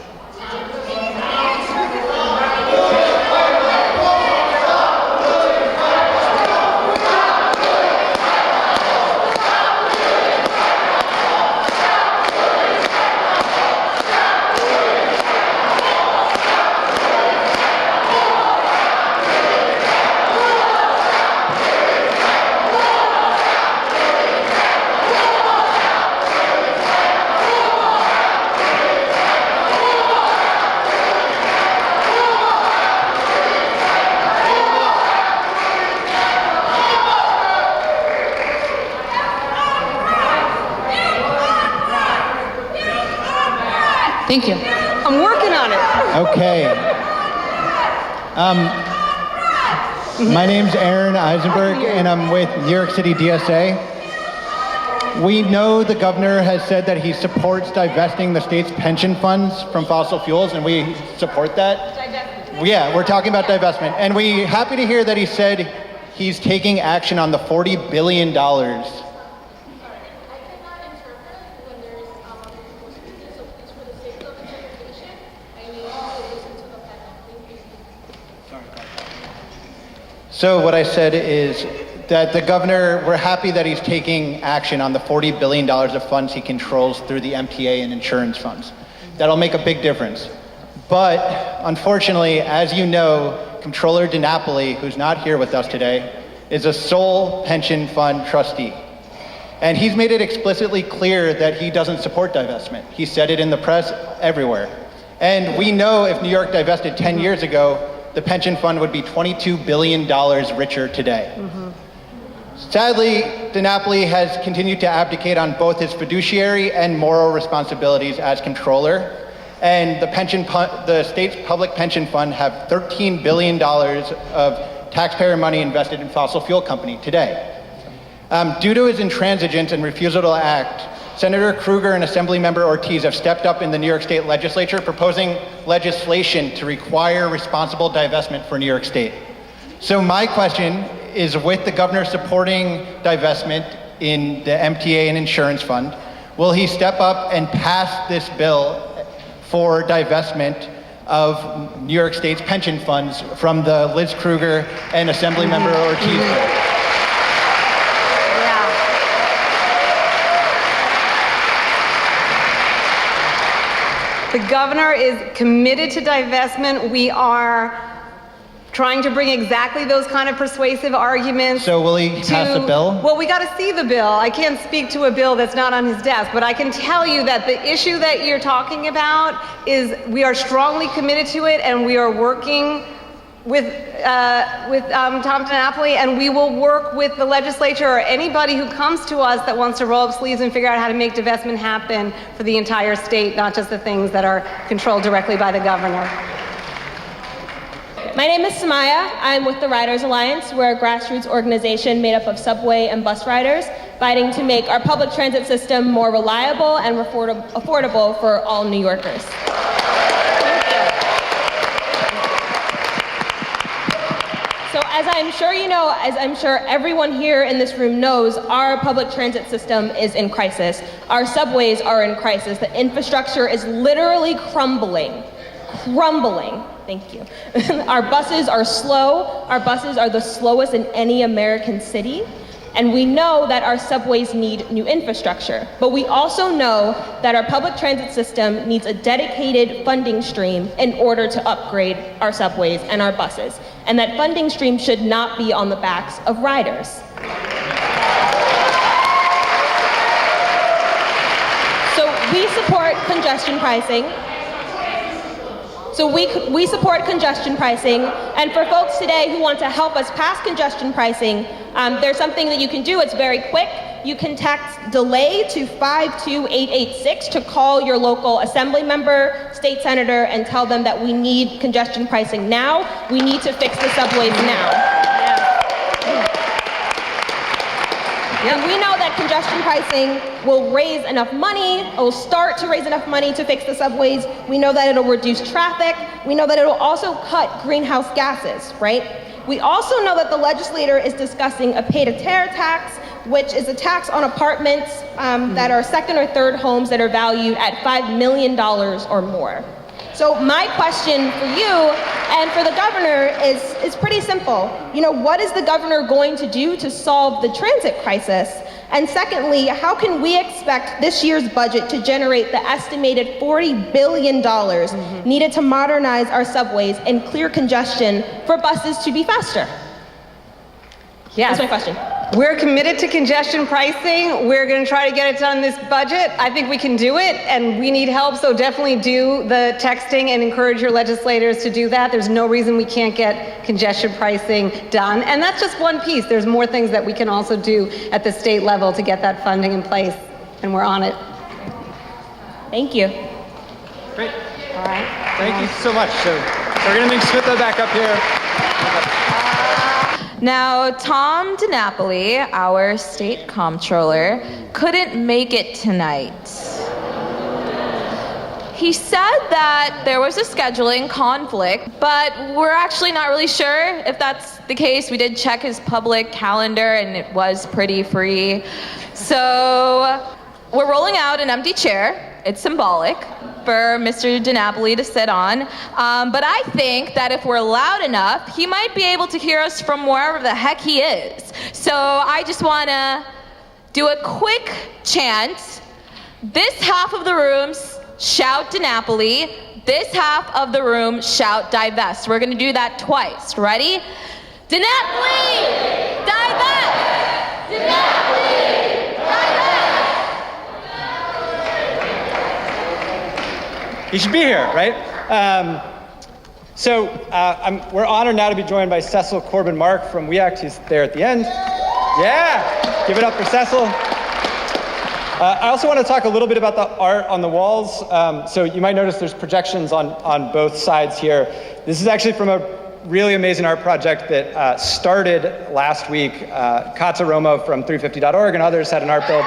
Thank you. I'm working on it. Okay. My name's Aaron Eisenberg, and I'm with New York City DSA. We know the governor has said that he supports divesting the state's pension funds from fossil fuels, and we support that. Divestment. Yeah, we're talking about divestment. And we're happy to hear that he said he's taking action on the $40 billion. So what I said is that the governor, we're happy that he's taking action on the $40 billion of funds he controls through the MTA and insurance funds. That'll make a big difference. But unfortunately, as you know, Comptroller DiNapoli, who's not here with us today, is a sole pension fund trustee. And he's made it explicitly clear that he doesn't support divestment. He said it in the press everywhere. And we know if New York divested 10 years ago, the pension fund would be $22 billion richer today. Mm-hmm. Sadly, DiNapoli has continued to abdicate on both his fiduciary and moral responsibilities as comptroller. And the state's public pension fund have $13 billion of taxpayer money invested in fossil fuel company today. Due to his intransigence and refusal to act, Senator Kruger and Assemblymember Ortiz have stepped up in the New York State Legislature proposing legislation to require responsible divestment for New York State. So my question is, with the governor supporting divestment in the MTA and insurance fund, will he step up and pass this bill for divestment of New York State's pension funds from the Liz Kruger and Assemblymember Ortiz bill? The governor is committed to divestment. We are trying to bring exactly those kind of persuasive arguments. So will he pass the bill? Well, we got to see the bill. I can't speak to a bill that's not on his desk, but I can tell you that the issue that you're talking about is we are strongly committed to it, and we are working with Tom DiNapoli, and we will work with the legislature or anybody who comes to us that wants to roll up sleeves and figure out how to make divestment happen for the entire state, not just the things that are controlled directly by the governor. My name is Smitha. I'm with the Riders Alliance. We're a grassroots organization made up of subway and bus riders, fighting to make our public transit system more reliable and affordable for all New Yorkers. So So as I'm sure you know, as I'm sure everyone here in this room knows, our public transit system is in crisis. Our subways are in crisis. The infrastructure is literally crumbling. Thank you. Our buses are slow. Our buses are the slowest in any American city. And we know that our subways need new infrastructure. But we also know that our public transit system needs a dedicated funding stream in order to upgrade our subways and our buses. And that funding stream should not be on the backs of riders. So we support congestion pricing. We support congestion pricing, and for folks today who want to help us pass congestion pricing, there's something that you can do. It's very quick. You can text DELAY to 52886 to call your local assembly member, state senator, and tell them that we need congestion pricing now. We need to fix the subways now. And we know that congestion pricing will raise enough money, it will start to raise enough money to fix the subways. We know that it'll reduce traffic. We know that it'll also cut greenhouse gases, right? We also know that the legislator is discussing a pay-to-tear tax, which is a tax on apartments that are second or third homes that are valued at $5 million or more. So my question for you and for the governor is pretty simple. You know, what is the governor going to do to solve the transit crisis? And secondly, how can we expect this year's budget to generate the estimated $40 billion needed to modernize our subways and clear congestion for buses to be faster? Yes. That's my question. We're committed to congestion pricing. We're going to try to get it done this budget. I think we can do it, and we need help, so definitely do the texting and encourage your legislators to do that. There's no reason we can't get congestion pricing done, and that's just one piece. There's more things that we can also do at the state level to get that funding in place, and we're on it. Thank you. Great. All right. Thank you so much. So we're going to bring Smitha back up here. Now, Tom DiNapoli, our state comptroller, couldn't make it tonight. He said that there was a scheduling conflict, but we're actually not really sure if that's the case. We did check his public calendar and it was pretty free. So we're rolling out an empty chair. It's symbolic for Mr. DiNapoli to sit on. But I think that if we're loud enough, he might be able to hear us from wherever the heck he is. So I just want to do a quick chant. This half of the room, shout DiNapoli. This half of the room, shout divest. We're going to do that twice. Ready? DiNapoli! Divest! DiNapoli! Divest! He should be here, right? We're honored now to be joined by Cecil Corbin-Mark from WEACT, who's there at the end. Yeah, give it up for Cecil. I also want to talk a little bit about the art on the walls. So you might notice there's projections on both sides here. This is actually from a really amazing art project that started last week. Kata Romo from 350.org and others had an art build.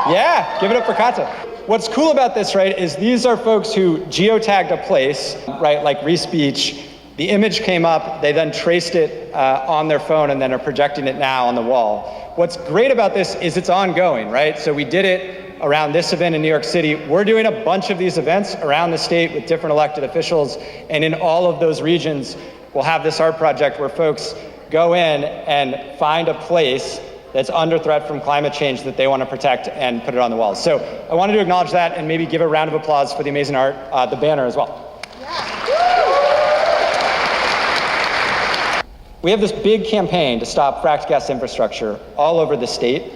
Yeah, give it up for Kata. What's cool about this, right, is these are folks who geotagged a place, right, like Reese Beach. The image came up, they then traced it on their phone and then are projecting it now on the wall. What's great about this is it's ongoing, right? So we did it around this event in New York City. We're doing a bunch of these events around the state with different elected officials, and in all of those regions, we'll have this art project where folks go in and find a place that's under threat from climate change that they want to protect and put it on the walls. So I wanted to acknowledge that and maybe give a round of applause for the amazing art, the banner as well. We have this big campaign to stop fracked gas infrastructure all over the state.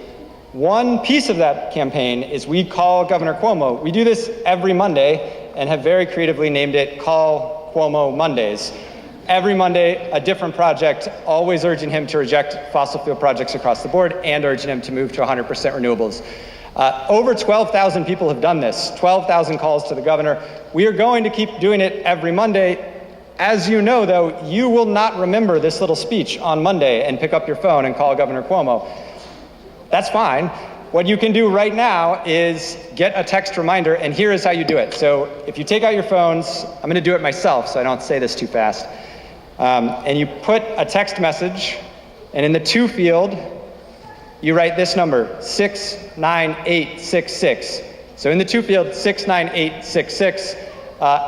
One piece of that campaign is we call Governor Cuomo. We do this every Monday and have very creatively named it Call Cuomo Mondays. Every Monday, a different project, always urging him to reject fossil fuel projects across the board and urging him to move to 100% renewables. Over 12,000 people have done this, 12,000 calls to the governor. We are going to keep doing it every Monday. As you know, though, you will not remember this little speech on Monday and pick up your phone and call Governor Cuomo. That's fine. What you can do right now is get a text reminder, and here is how you do it. So if you take out your phones, I'm going to do it myself so I don't say this too fast. And you put a text message, and in the to field, you write this number, 69866. So in the to field, 69866,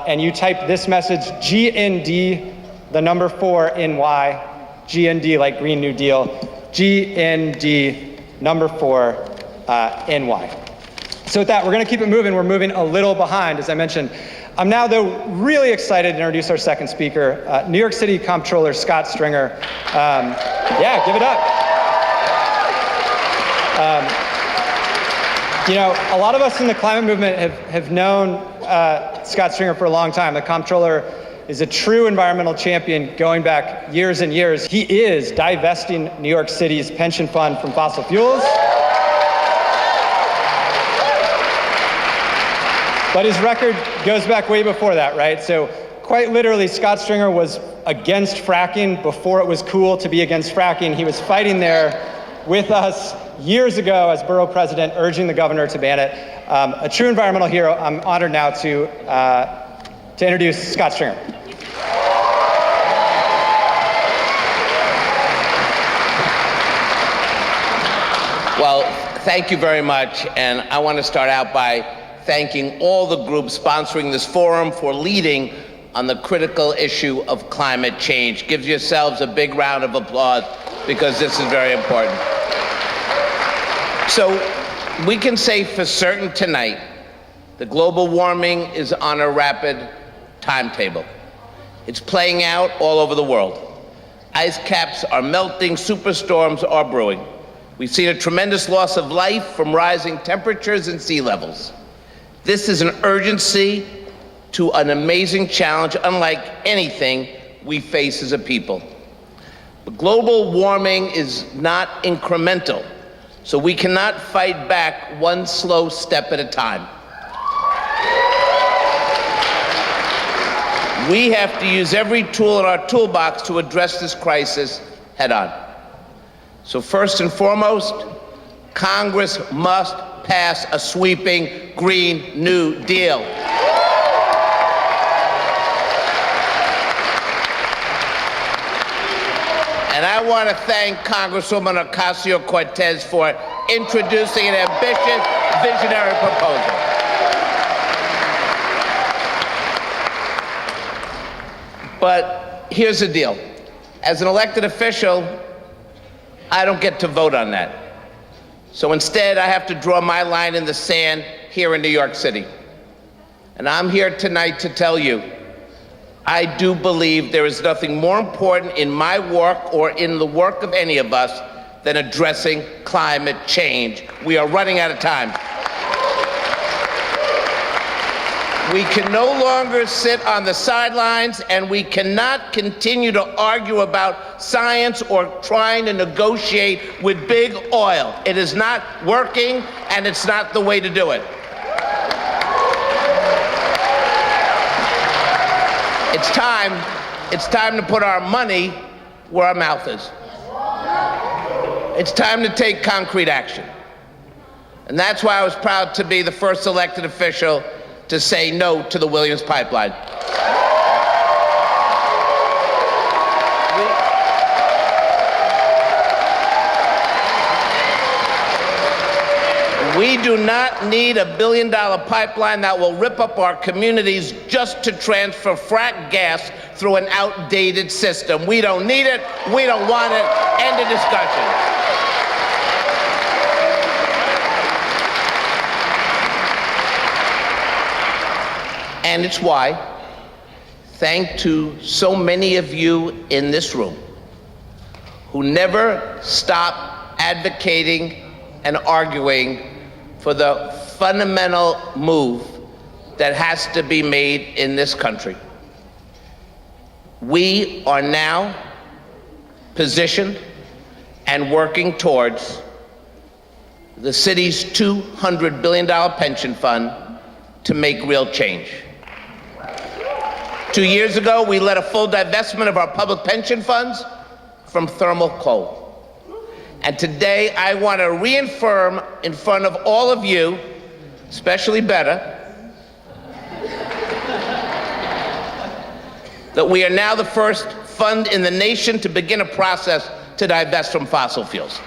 and you type this message, GND, the number 4 NY, GND like Green New Deal, GND number 4 NY. So with that, we're gonna keep it moving. We're moving a little behind, as I mentioned. I'm now, though, really excited to introduce our second speaker, New York City Comptroller Scott Stringer. Yeah, give it up. You know, a lot of us in the climate movement have known Scott Stringer for a long time. The Comptroller is a true environmental champion going back years and years. He is divesting New York City's pension fund from fossil fuels. But his record goes back way before that, right? So quite literally, Scott Stringer was against fracking before it was cool to be against fracking. He was fighting there with us years ago as borough president, urging the governor to ban it. A true environmental hero. I'm honored now to introduce Scott Stringer. Well, thank you very much, and I want to start out by thanking all the groups sponsoring this forum for leading on the critical issue of climate change. Give yourselves a big round of applause because this is very important. So we can say for certain tonight that global warming is on a rapid timetable. It's playing out all over the world. Ice caps are melting, superstorms are brewing. We've seen a tremendous loss of life from rising temperatures and sea levels. This is an urgency to an amazing challenge unlike anything we face as a people. But global warming is not incremental, so we cannot fight back one slow step at a time. We have to use every tool in our toolbox to address this crisis head on. So first and foremost, Congress must pass a sweeping Green New Deal. And I want to thank Congresswoman Ocasio-Cortez for introducing an ambitious, visionary proposal. But here's the deal. As an elected official, I don't get to vote on that. So instead, I have to draw my line in the sand here in New York City. And I'm here tonight to tell you, I do believe there is nothing more important in my work or in the work of any of us than addressing climate change. We are running out of time. We can no longer sit on the sidelines, and we cannot continue to argue about science or trying to negotiate with big oil. It is not working, and it's not the way to do it. It's time to put our money where our mouth is. It's time to take concrete action. And that's why I was proud to be the first elected official to say no to the Williams pipeline. We do not need $1 billion pipeline that will rip up our communities just to transfer frack gas through an outdated system. We don't need it, we don't want it, end of discussion. And it's why, thanks to so many of you in this room who never stop advocating and arguing for the fundamental move that has to be made in this country. We are now positioned and working towards the city's $200 billion pension fund to make real change. 2 years ago, we led a full divestment of our public pension funds from thermal coal. And today, I want to reaffirm in front of all of you, especially Beta, that we are now the first fund in the nation to begin a process to divest from fossil fuels.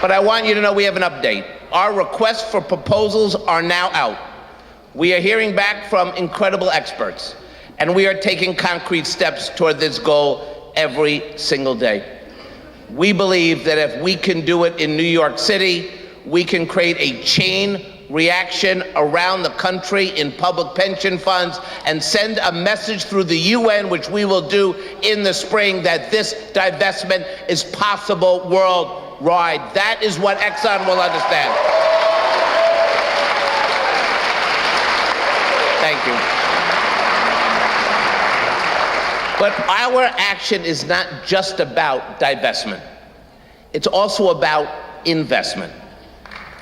But I want you to know we have an update. Our requests for proposals are now out. We are hearing back from incredible experts, and we are taking concrete steps toward this goal every single day. We believe that if we can do it in New York City, we can create a chain reaction around the country in public pension funds and send a message through the UN, which we will do in the spring, that this divestment is possible worldwide. That is what Exxon will understand. Thank you. But our action is not just about divestment. It's also about investment.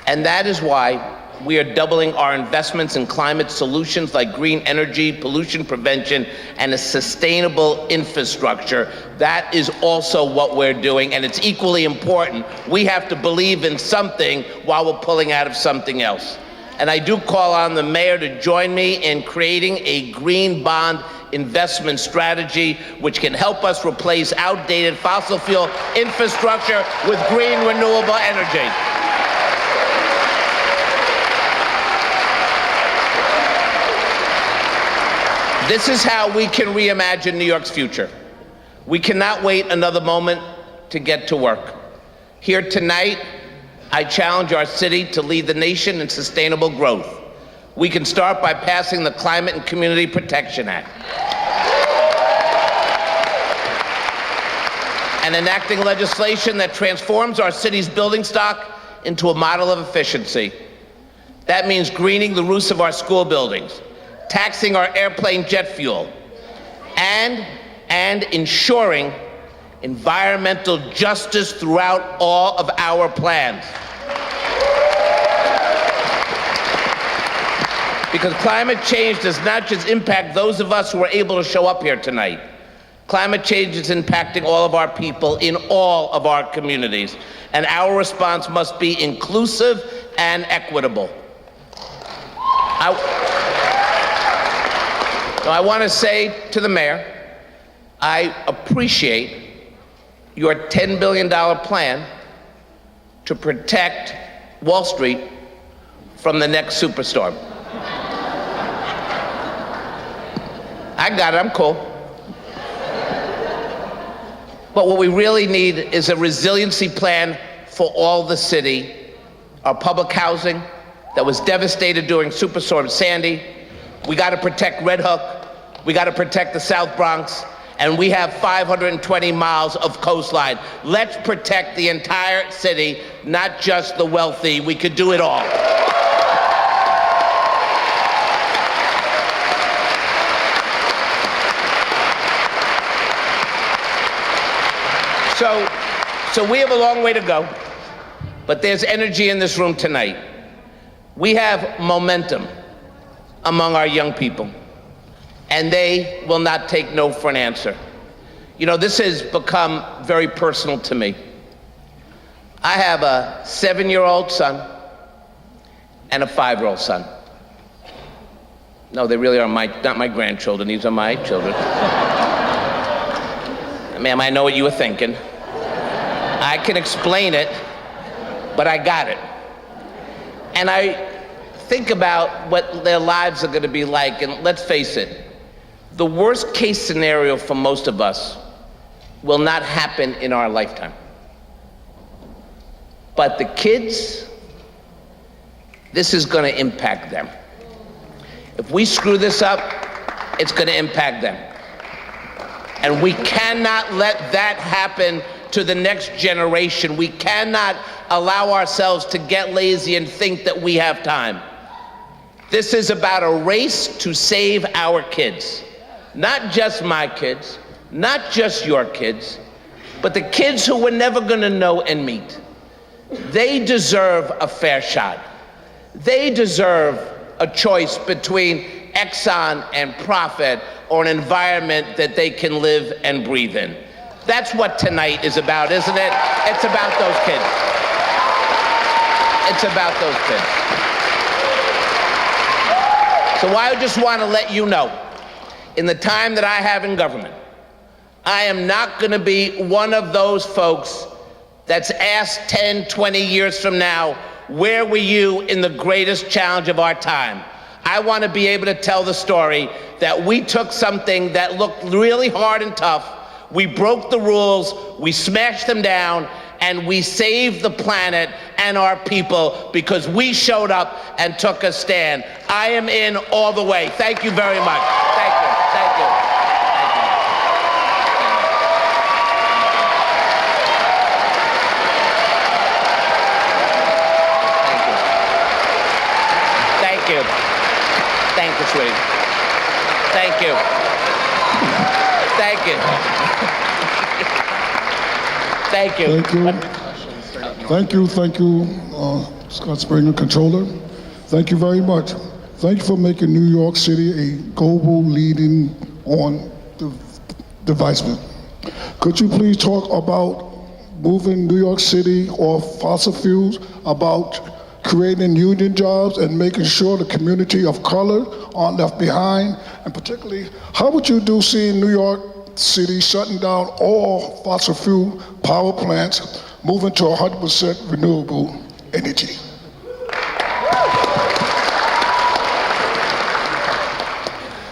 And that is why we are doubling our investments in climate solutions like green energy, pollution prevention, and a sustainable infrastructure. That is also what we're doing, and it's equally important. We have to believe in something while we're pulling out of something else. And I do call on the mayor to join me in creating a green bond investment strategy which can help us replace outdated fossil fuel infrastructure with green renewable energy. This is how we can reimagine New York's future. We cannot wait another moment to get to work. Here tonight, I challenge our city to lead the nation in sustainable growth. We can start by passing the Climate and Community Protection Act and enacting legislation that transforms our city's building stock into a model of efficiency. That means greening the roofs of our school buildings, taxing our airplane jet fuel, and ensuring environmental justice throughout all of our plans. Because climate change does not just impact those of us who are able to show up here tonight. Climate change is impacting all of our people in all of our communities, and our response must be inclusive and equitable. I want to say to the mayor, I appreciate your $10 billion plan to protect Wall Street from the next superstorm. I got it, I'm cool. But what we really need is a resiliency plan for all the city. Our public housing that was devastated during Superstorm Sandy. We got to protect Red Hook. We got to protect the South Bronx. And we have 520 miles of coastline. Let's protect the entire city, not just the wealthy. We could do it all. So we have a long way to go, but there's energy in this room tonight. We have momentum among our young people, and they will not take no for an answer. You know, this has become very personal to me. I have a 7-year-old son and a 5-year-old son. No, they really are not my grandchildren, these are my children. Ma'am, I know what you were thinking. I can explain it, but I got it. And I think about what their lives are going to be like, and let's face it, the worst case scenario for most of us will not happen in our lifetime. But the kids, this is going to impact them. If we screw this up, it's going to impact them. And we cannot let that happen to the next generation. We cannot allow ourselves to get lazy and think that we have time. This is about a race to save our kids. Not just my kids, not just your kids, but the kids who we're never gonna know and meet. They deserve a fair shot. They deserve a choice between Exxon and profit or an environment that they can live and breathe in. That's what tonight is about, isn't it? It's about those kids. It's about those kids. So I just want to let you know, in the time that I have in government, I am not going to be one of those folks that's asked 10, 20 years from now, where were you in the greatest challenge of our time? I want to be able to tell the story that we took something that looked really hard and tough, we broke the rules, we smashed them down, and we saved the planet and our people because we showed up and took a stand. I am in all the way. Thank you very much. Thank you. Thank you. Thank you. Thank you, sweetie. Thank you. Thank you. Thank you. Thank you, Scott Springer, Comptroller. Thank you very much. Thank you for making New York City a global leading on divestment. Could you please talk about moving New York City off fossil fuels, about creating union jobs and making sure the community of color aren't left behind? And particularly, how would you do seeing New York City shutting down all fossil fuel power plants, moving to 100% renewable energy?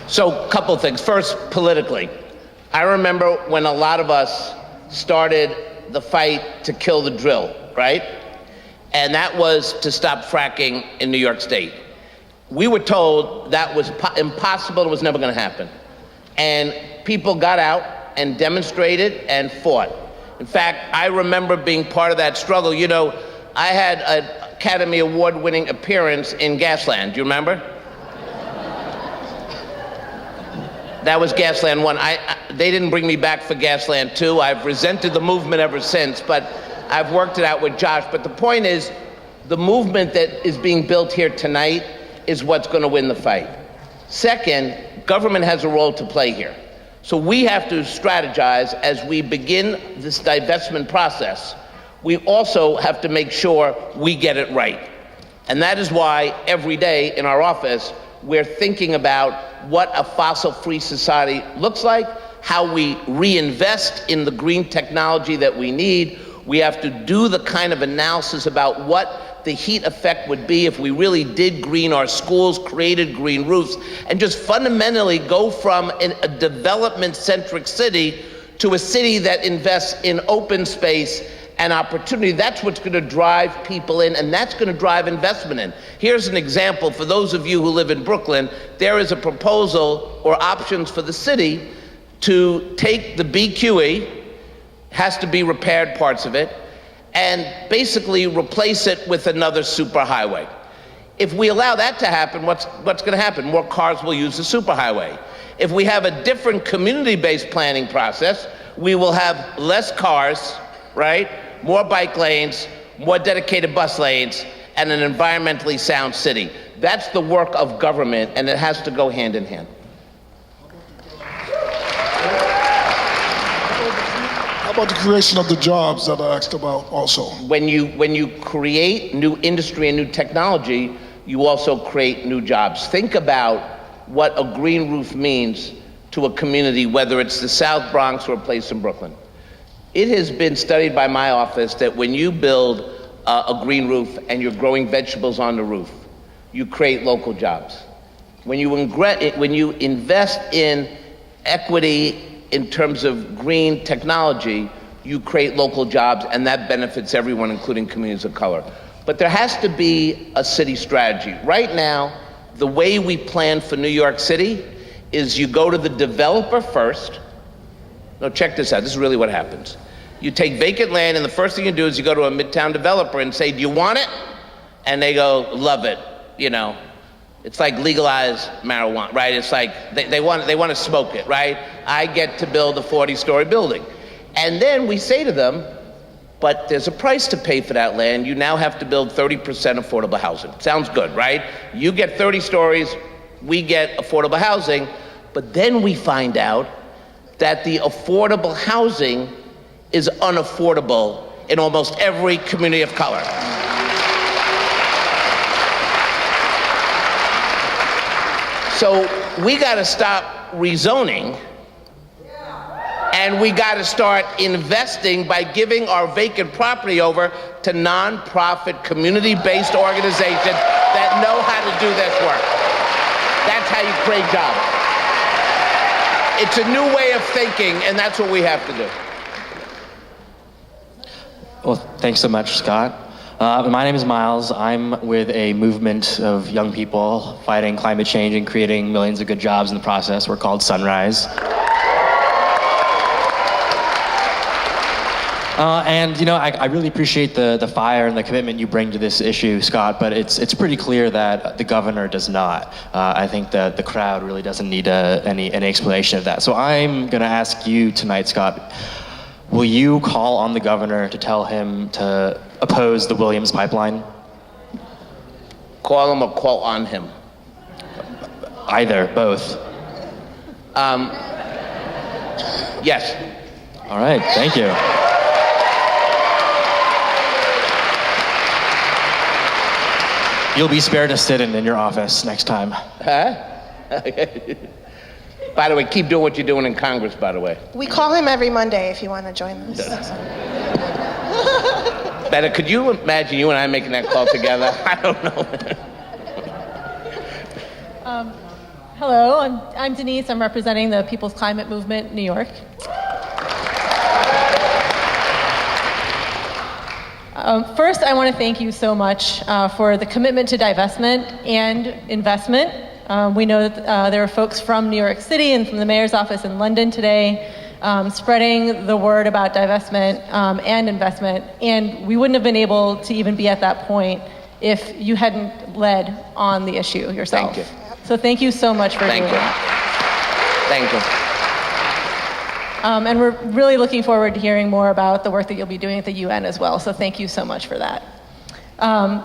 So, a couple things. First, politically. I remember when a lot of us started the fight to kill the drill, right? And that was to stop fracking in New York State. We were told that was impossible, it was never gonna happen. And people got out and demonstrated and fought. In fact, I remember being part of that struggle. You know, I had an Academy Award-winning appearance in Gasland, do you remember? That was Gasland 1. They didn't bring me back for Gasland 2. I've resented the movement ever since, but I've worked it out with Josh. But the point is, the movement that is being built here tonight is what's going to win the fight. Second, government has a role to play here. So we have to strategize as we begin this divestment process. We also have to make sure we get it right. And that is why every day in our office, we're thinking about what a fossil-free society looks like, how we reinvest in the green technology that we need. We have to do the kind of analysis about what the heat effect would be if we really did green our schools, created green roofs, and just fundamentally go from a development-centric city to a city that invests in open space and opportunity. That's what's going to drive people in, and that's going to drive investment in. Here's an example for those of you who live in Brooklyn. There is a proposal or options for the city to take the BQE, has to be repaired parts of it, and basically replace it with another superhighway. If we allow that to happen, what's going to happen? More cars will use the superhighway. If we have a different community-based planning process, we will have less cars, right? More bike lanes, more dedicated bus lanes, and an environmentally sound city. That's the work of government, and it has to go hand in hand. How about the creation of the jobs that I asked about also? When you create new industry and new technology, you also create new jobs. Think about what a green roof means to a community, whether it's the South Bronx or a place in Brooklyn. It has been studied by my office that when you build a green roof and you're growing vegetables on the roof, you create local jobs. When you invest in equity in terms of green technology, you create local jobs, and that benefits everyone, including communities of color. But there has to be a city strategy. Right now, the way we plan for New York City is you go to the developer first. No, check this out. This is really what happens. You take vacant land, and the first thing you do is you go to a midtown developer and say, do you want it? And they go, love it. You know, it's like legalized marijuana, right? It's like they want to smoke it, right? I get to build a 40-story building. And then we say to them, but there's a price to pay for that land. You now have to build 30% affordable housing. Sounds good, right? You get 30 stories, we get affordable housing, but then we find out that the affordable housing is unaffordable in almost every community of color. So we got to stop rezoning, and we got to start investing by giving our vacant property over to nonprofit, community-based organizations that know how to do this work. That's how you create jobs. It's a new way of thinking, and that's what we have to do. Well, thanks so much, Scott. My name is Miles. I'm with a movement of young people fighting climate change and creating millions of good jobs in the process. We're called Sunrise. And you know, I really appreciate the fire and the commitment you bring to this issue, Scott, but it's pretty clear that the governor does not. I think that the crowd really doesn't need any explanation of that. So I'm gonna ask you tonight, Scott, will you call on the governor to tell him to oppose the Williams pipeline? Call him or call on him? Either, both. Yes. All right, thank you. You'll be spared a sit-in in your office next time. Huh? By the way, keep doing what you're doing in Congress, by the way. We call him every Monday if you want to join us. Better, could you imagine you and I making that call together? I don't know. Hello, I'm Denise. I'm representing the People's Climate Movement, New York. First, I want to thank you so much for the commitment to divestment and investment. We know that there are folks from New York City and from the mayor's office in London today spreading the word about divestment and investment, and we wouldn't have been able to even be at that point if you hadn't led on the issue yourself. Thank you. So thank you so much for doing that. Thank you. And we're really looking forward to hearing more about the work that you'll be doing at the UN as well. So thank you so much for that.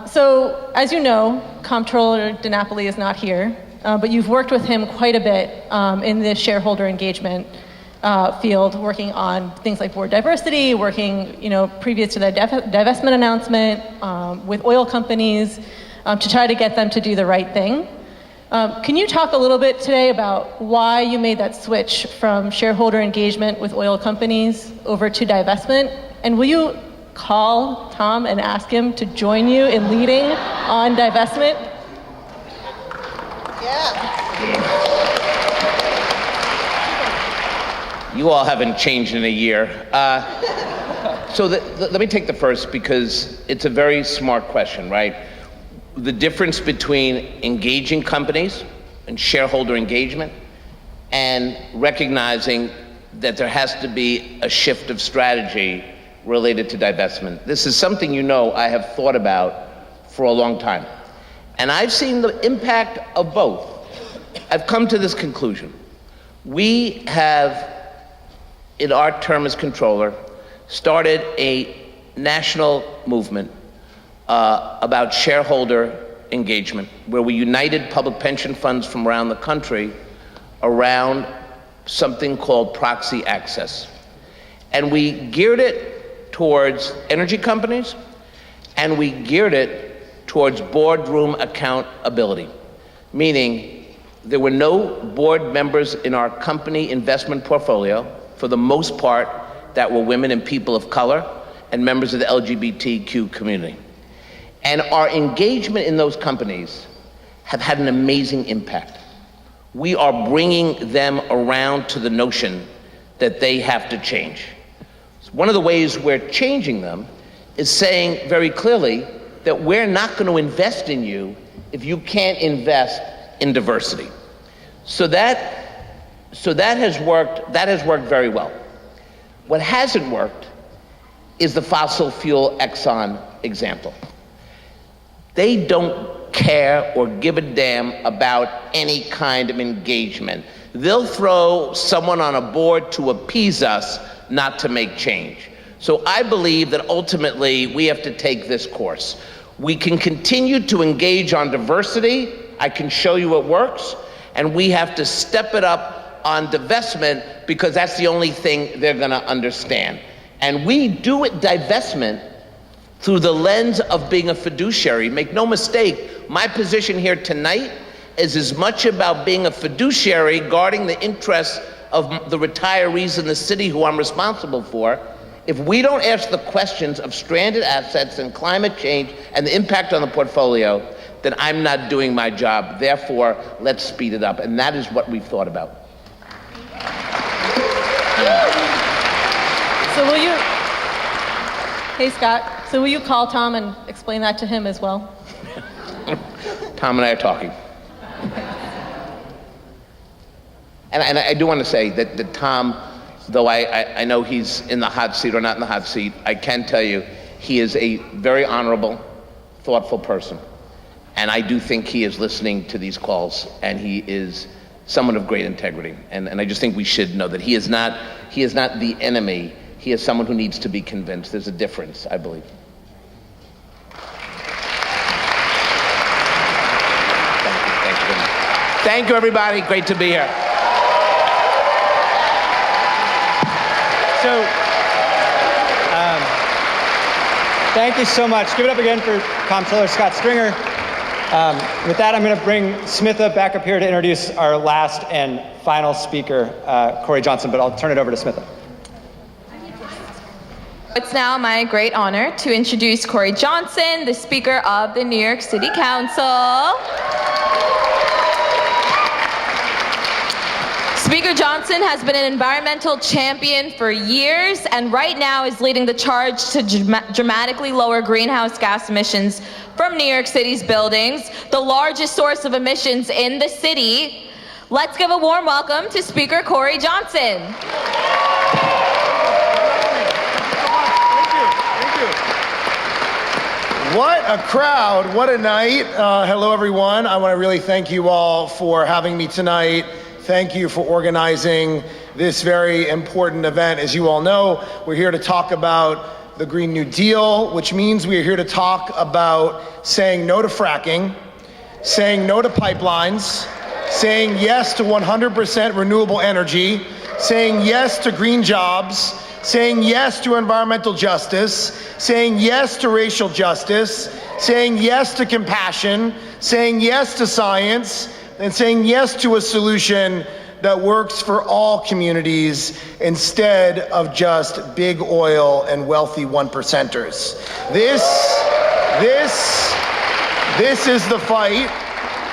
So as you know, Comptroller DiNapoli is not here, but you've worked with him quite a bit in the shareholder engagement field, working on things like board diversity, working, previous to the divestment announcement with oil companies to try to get them to do the right thing. Can you talk a little bit today about why you made that switch from shareholder engagement with oil companies over to divestment? And will you call Tom and ask him to join you in leading on divestment? Yeah. You all haven't changed in a year. So let me take the first, because it's a very smart question, right? The difference between engaging companies and shareholder engagement and recognizing that there has to be a shift of strategy related to divestment. This is something I have thought about for a long time. And I've seen the impact of both. I've come to this conclusion. We have, in our term as controller, started a national movement about shareholder engagement, where we united public pension funds from around the country around something called proxy access. And we geared it towards energy companies, and we geared it towards boardroom accountability, meaning there were no board members in our company investment portfolio, for the most part, that were women and people of color and members of the LGBTQ community. And our engagement in those companies have had an amazing impact. We are bringing them around to the notion that they have to change. One of the ways we're changing them is saying very clearly that we're not going to invest in you if you can't invest in diversity. So that has worked very well. What hasn't worked is the fossil fuel Exxon example. They don't care or give a damn about any kind of engagement. They'll throw someone on a board to appease us, not to make change. So I believe that ultimately we have to take this course. We can continue to engage on diversity. I can show you it works. And we have to step it up on divestment, because that's the only thing they're going to understand. And we do it divestment through the lens of being a fiduciary. Make no mistake, my position here tonight is as much about being a fiduciary guarding the interests of the retirees in the city who I'm responsible for. If we don't ask the questions of stranded assets and climate change and the impact on the portfolio, then I'm not doing my job. Therefore, let's speed it up. And that is what we've thought about. So will you, hey Scott, so will you call Tom and explain that to him as well? Tom and I are talking. And I do want to say that Tom, though I know he's in the hot seat or not in the hot seat, I can tell you he is a very honorable, thoughtful person. And I do think he is listening to these calls, and he is someone of great integrity. And I just think we should know that he is not the enemy. He is someone who needs to be convinced. There's a difference, I believe. Thank you, everybody. Great to be here. So, thank you so much. Give it up again for Comptroller Scott Stringer. With that, I'm going to bring Smitha back up here to introduce our last and final speaker, Corey Johnson, but I'll turn it over to Smitha. It's now my great honor to introduce Corey Johnson, the Speaker of the New York City Council. Speaker Johnson has been an environmental champion for years and right now is leading the charge to dramatically lower greenhouse gas emissions from New York City's buildings, the largest source of emissions in the city. Let's give a warm welcome to Speaker Corey Johnson. What a crowd, what a night. Hello everyone, I want to really thank you all for having me tonight. Thank you for organizing this very important event. As you all know, we're here to talk about the Green New Deal, which means we're here to talk about saying no to fracking, saying no to pipelines, saying yes to 100% renewable energy, saying yes to green jobs, saying yes to environmental justice, saying yes to racial justice, saying yes to compassion, saying yes to science, and saying yes to a solution that works for all communities instead of just big oil and wealthy 1%ers. This is the fight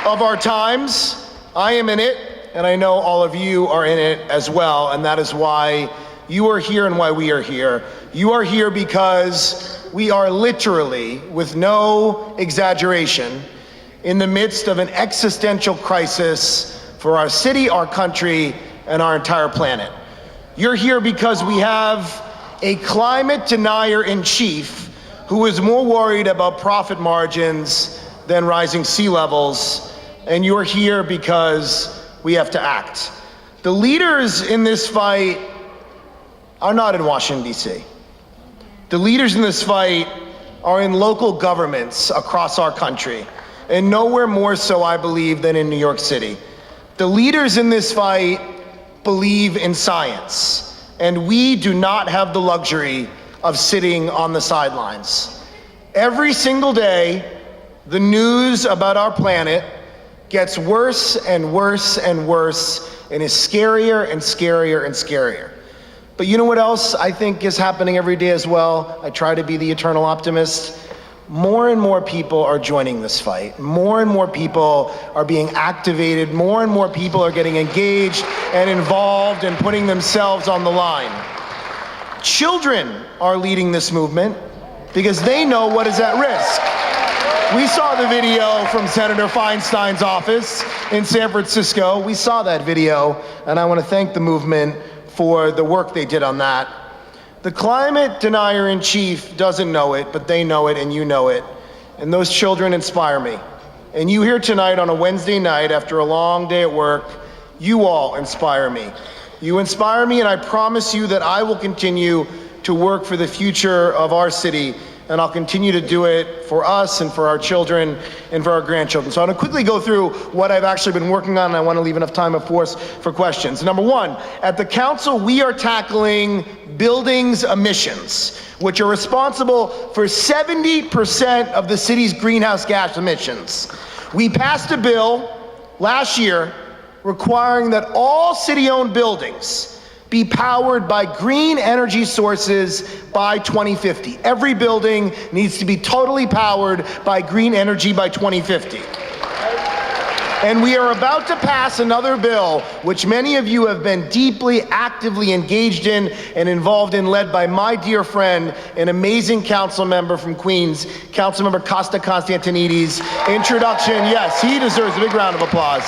of our times. I am in it, and I know all of you are in it as well, and that is why you are here and why we are here. You are here because we are literally, with no exaggeration, in the midst of an existential crisis for our city, our country, and our entire planet. You're here because we have a climate denier in chief who is more worried about profit margins than rising sea levels, and you're here because we have to act. The leaders in this fight are not in Washington, D.C. The leaders in this fight are in local governments across our country, and nowhere more so, I believe, than in New York City. The leaders in this fight believe in science, and we do not have the luxury of sitting on the sidelines. Every single day, the news about our planet gets worse and worse and worse, and is scarier and scarier and scarier. But you know what else I think is happening every day as well? I try to be the eternal optimist. More and more people are joining this fight. More and more people are being activated. More and more people are getting engaged and involved and putting themselves on the line. Children are leading this movement because they know what is at risk. We saw the video from Senator Feinstein's office in San Francisco. We saw that video, and I want to thank the movement for the work they did on that. The climate denier in chief doesn't know it, but they know it and you know it. And those children inspire me. And you here tonight on a Wednesday night after a long day at work, you all inspire me. You inspire me, and I promise you that I will continue to work for the future of our city, and I'll continue to do it for us and for our children and for our grandchildren. So I'm gonna quickly go through what I've actually been working on, and I wanna leave enough time, of course, for questions. Number one, at the council, we are tackling buildings emissions, which are responsible for 70% of the city's greenhouse gas emissions. We passed a bill last year, requiring that all city-owned buildings be powered by green energy sources by 2050. Every building needs to be totally powered by green energy by 2050. And we are about to pass another bill, which many of you have been deeply, actively engaged in and involved in, led by my dear friend, an amazing council member from Queens, Councilmember Costa Constantinides. Introduction, yes, he deserves a big round of applause.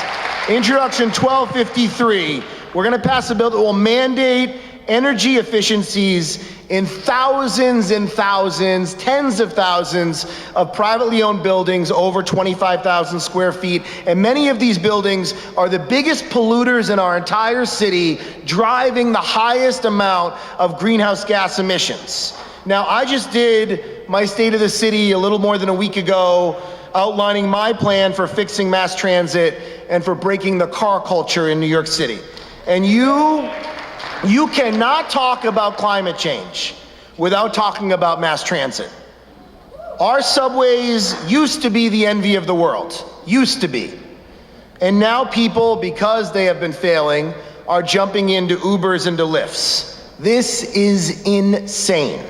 Introduction 1253. We're going to pass a bill that will mandate energy efficiencies in thousands and thousands, tens of thousands of privately owned buildings over 25,000 square feet. And many of these buildings are the biggest polluters in our entire city, driving the highest amount of greenhouse gas emissions. Now, I just did my State of the City a little more than a week ago, outlining my plan for fixing mass transit and for breaking the car culture in New York City. And you cannot talk about climate change without talking about mass transit. Our subways used to be the envy of the world, used to be. And now people, because they have been failing, are jumping into Ubers and to Lyfts. This is insane.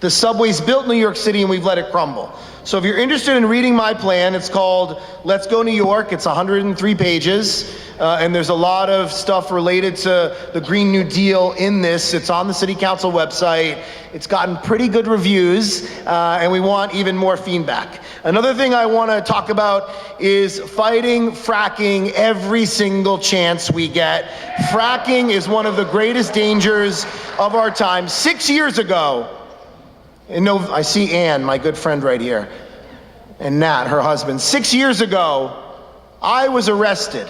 The subway's built New York City and we've let it crumble. So if you're interested in reading my plan, it's called Let's Go New York. It's 103 pages. And there's a lot of stuff related to the Green New Deal in this. It's on the City Council website. It's gotten pretty good reviews, and we want even more feedback. Another thing I want to talk about is fighting fracking every single chance we get. Fracking is one of the greatest dangers of our time. 6 years ago, I see Ann, my good friend right here, and Nat, her husband. 6 years ago, I was arrested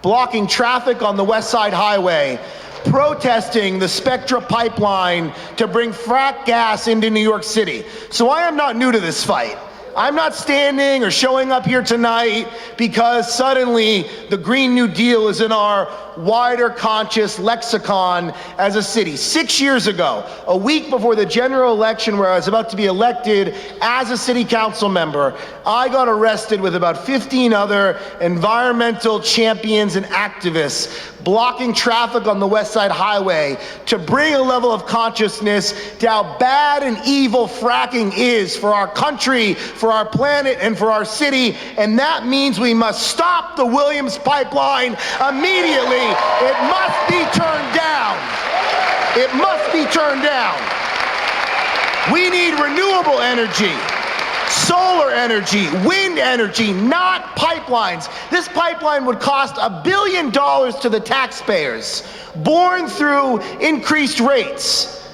blocking traffic on the West Side Highway, protesting the Spectra pipeline to bring frack gas into New York City. So I am not new to this fight. I'm not standing or showing up here tonight because suddenly the Green New Deal is in our wider conscious lexicon as a city. 6 years ago, a week before the general election where I was about to be elected as a city council member, I got arrested with about 15 other environmental champions and activists blocking traffic on the West Side Highway to bring a level of consciousness to how bad and evil fracking is for our country, for our planet, and for our city. And that means we must stop the Williams pipeline immediately. It must be turned down. It must be turned down. We need renewable energy. Solar energy, wind energy, not pipelines. This pipeline would cost $1 billion to the taxpayers, borne through increased rates.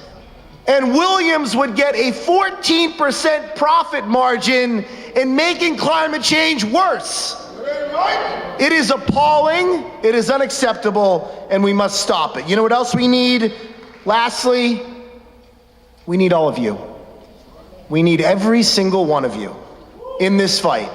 And Williams would get a 14% profit margin in making climate change worse. It is appalling, it is unacceptable, and we must stop it. You know what else we need? Lastly, we need all of you. We need every single one of you in this fight.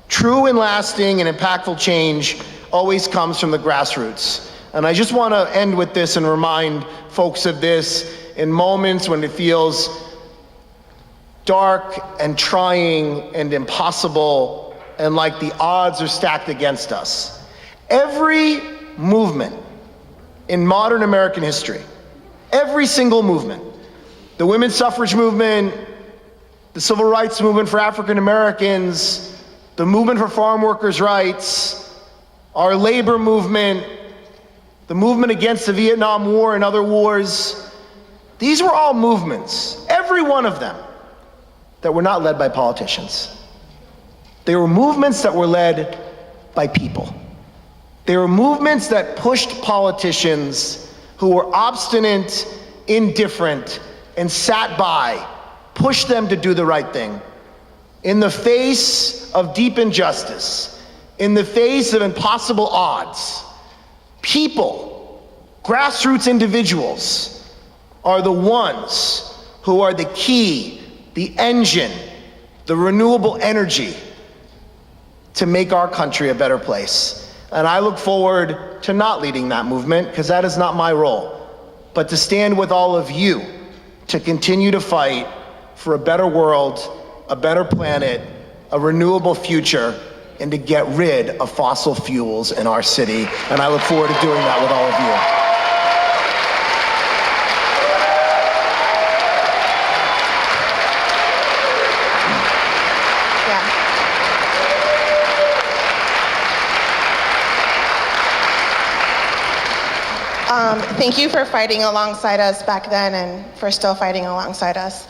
True and lasting and impactful change always comes from the grassroots. And I just want to end with this and remind folks of this in moments when it feels dark and trying and impossible and like the odds are stacked against us. Every movement in modern American history, every single movement, the women's suffrage movement, the civil rights movement for African Americans, the movement for farm workers' rights, our labor movement, the movement against the Vietnam War and other wars, these were all movements, every one of them, that were not led by politicians. They were movements that were led by people. They were movements that pushed politicians who were obstinate, indifferent, and sat by, pushed them to do the right thing. In the face of deep injustice, in the face of impossible odds, people, grassroots individuals, are the ones who are the key, the engine, the renewable energy to make our country a better place. And I look forward to not leading that movement, because that is not my role, but to stand with all of you to continue to fight for a better world, a better planet, a renewable future and to get rid of fossil fuels in our city. And I look forward to doing that with all of you. Thank you for fighting alongside us back then and for still fighting alongside us.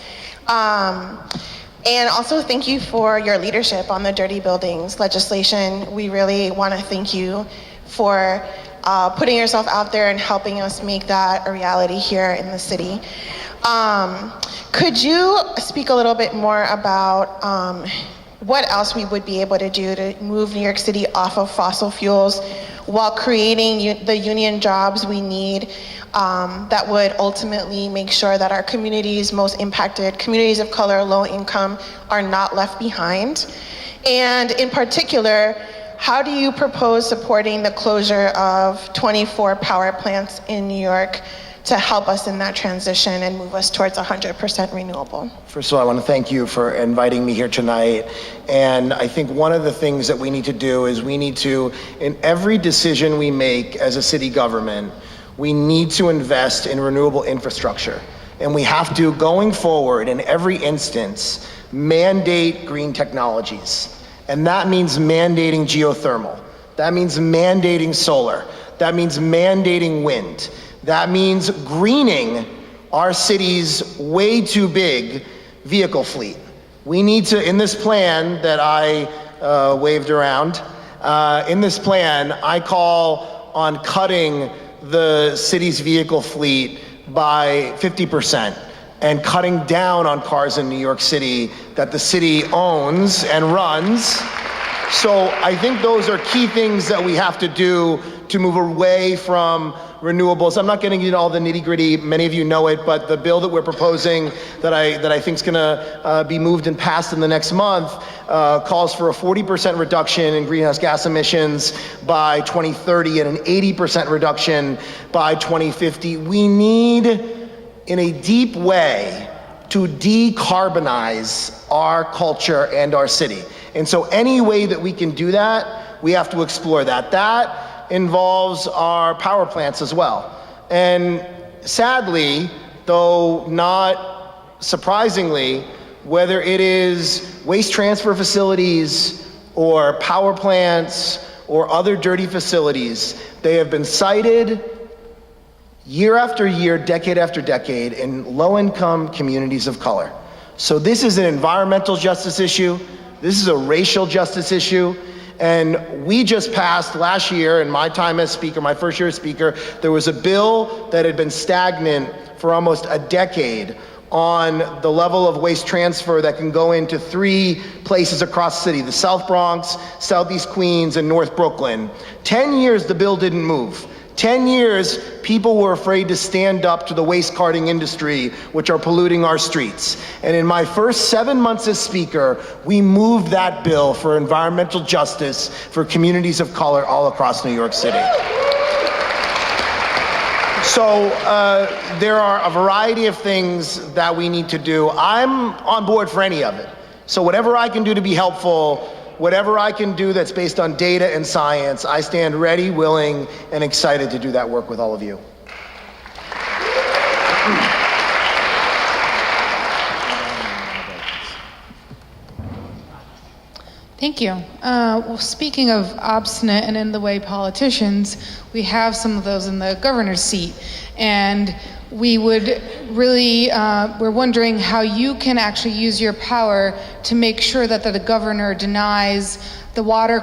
And also thank you for your leadership on the dirty buildings legislation. We really want to thank you for putting yourself out there and helping us make that a reality here in the city. Could you speak a little bit more about what else we would be able to do to move New York City off of fossil fuels while creating the union jobs we need that would ultimately make sure that our communities most impacted, communities of color, low income, are not left behind? And in particular, how do you propose supporting the closure of 24 power plants in New York to help us in that transition and move us towards 100% renewable? First of all, I want to thank you for inviting me here tonight. And I think one of the things that we need to do is we need to, in every decision we make as a city government, we need to invest in renewable infrastructure. And we have to, going forward, in every instance, mandate green technologies. And that means mandating geothermal. That means mandating solar. That means mandating wind. That means greening our city's way too big vehicle fleet. We need to, in this plan that I waved around, in this plan, I call on cutting the city's vehicle fleet by 50% and cutting down on cars in New York City that the city owns and runs. So I think those are key things that we have to do to move away from renewables. I'm not getting into all the nitty gritty, many of you know it, but the bill that we're proposing that I think is gonna be moved and passed in the next month calls for a 40% reduction in greenhouse gas emissions by 2030 and an 80% reduction by 2050. We need, in a deep way, to decarbonize our culture and our city. And so any way that we can do that, we have to explore that. That involves our power plants as well. And sadly, though not surprisingly, whether it is waste transfer facilities or power plants or other dirty facilities, they have been cited year after year, decade after decade in low-income communities of color. So this is an environmental justice issue. This is a racial justice issue. And we just passed last year, in my time as speaker, my first year as speaker, there was a bill that had been stagnant for almost a decade on the level of waste transfer that can go into 3 places across the city, the South Bronx, Southeast Queens, and North Brooklyn. 10 years the bill didn't move. 10 years, people were afraid to stand up to the waste carting industry, which are polluting our streets. And in my first 7 months as speaker, we moved that bill for environmental justice for communities of color all across New York City. So there are a variety of things that we need to do. I'm on board for any of it. So whatever I can do to be helpful, whatever I can do that's based on data and science, I stand ready, willing, and excited to do that work with all of you. Thank you. Well, speaking of obstinate and in the way politicians, we have some of those in the governor's seat. And we would really, we're wondering how you can actually use your power to make sure that the governor denies the water,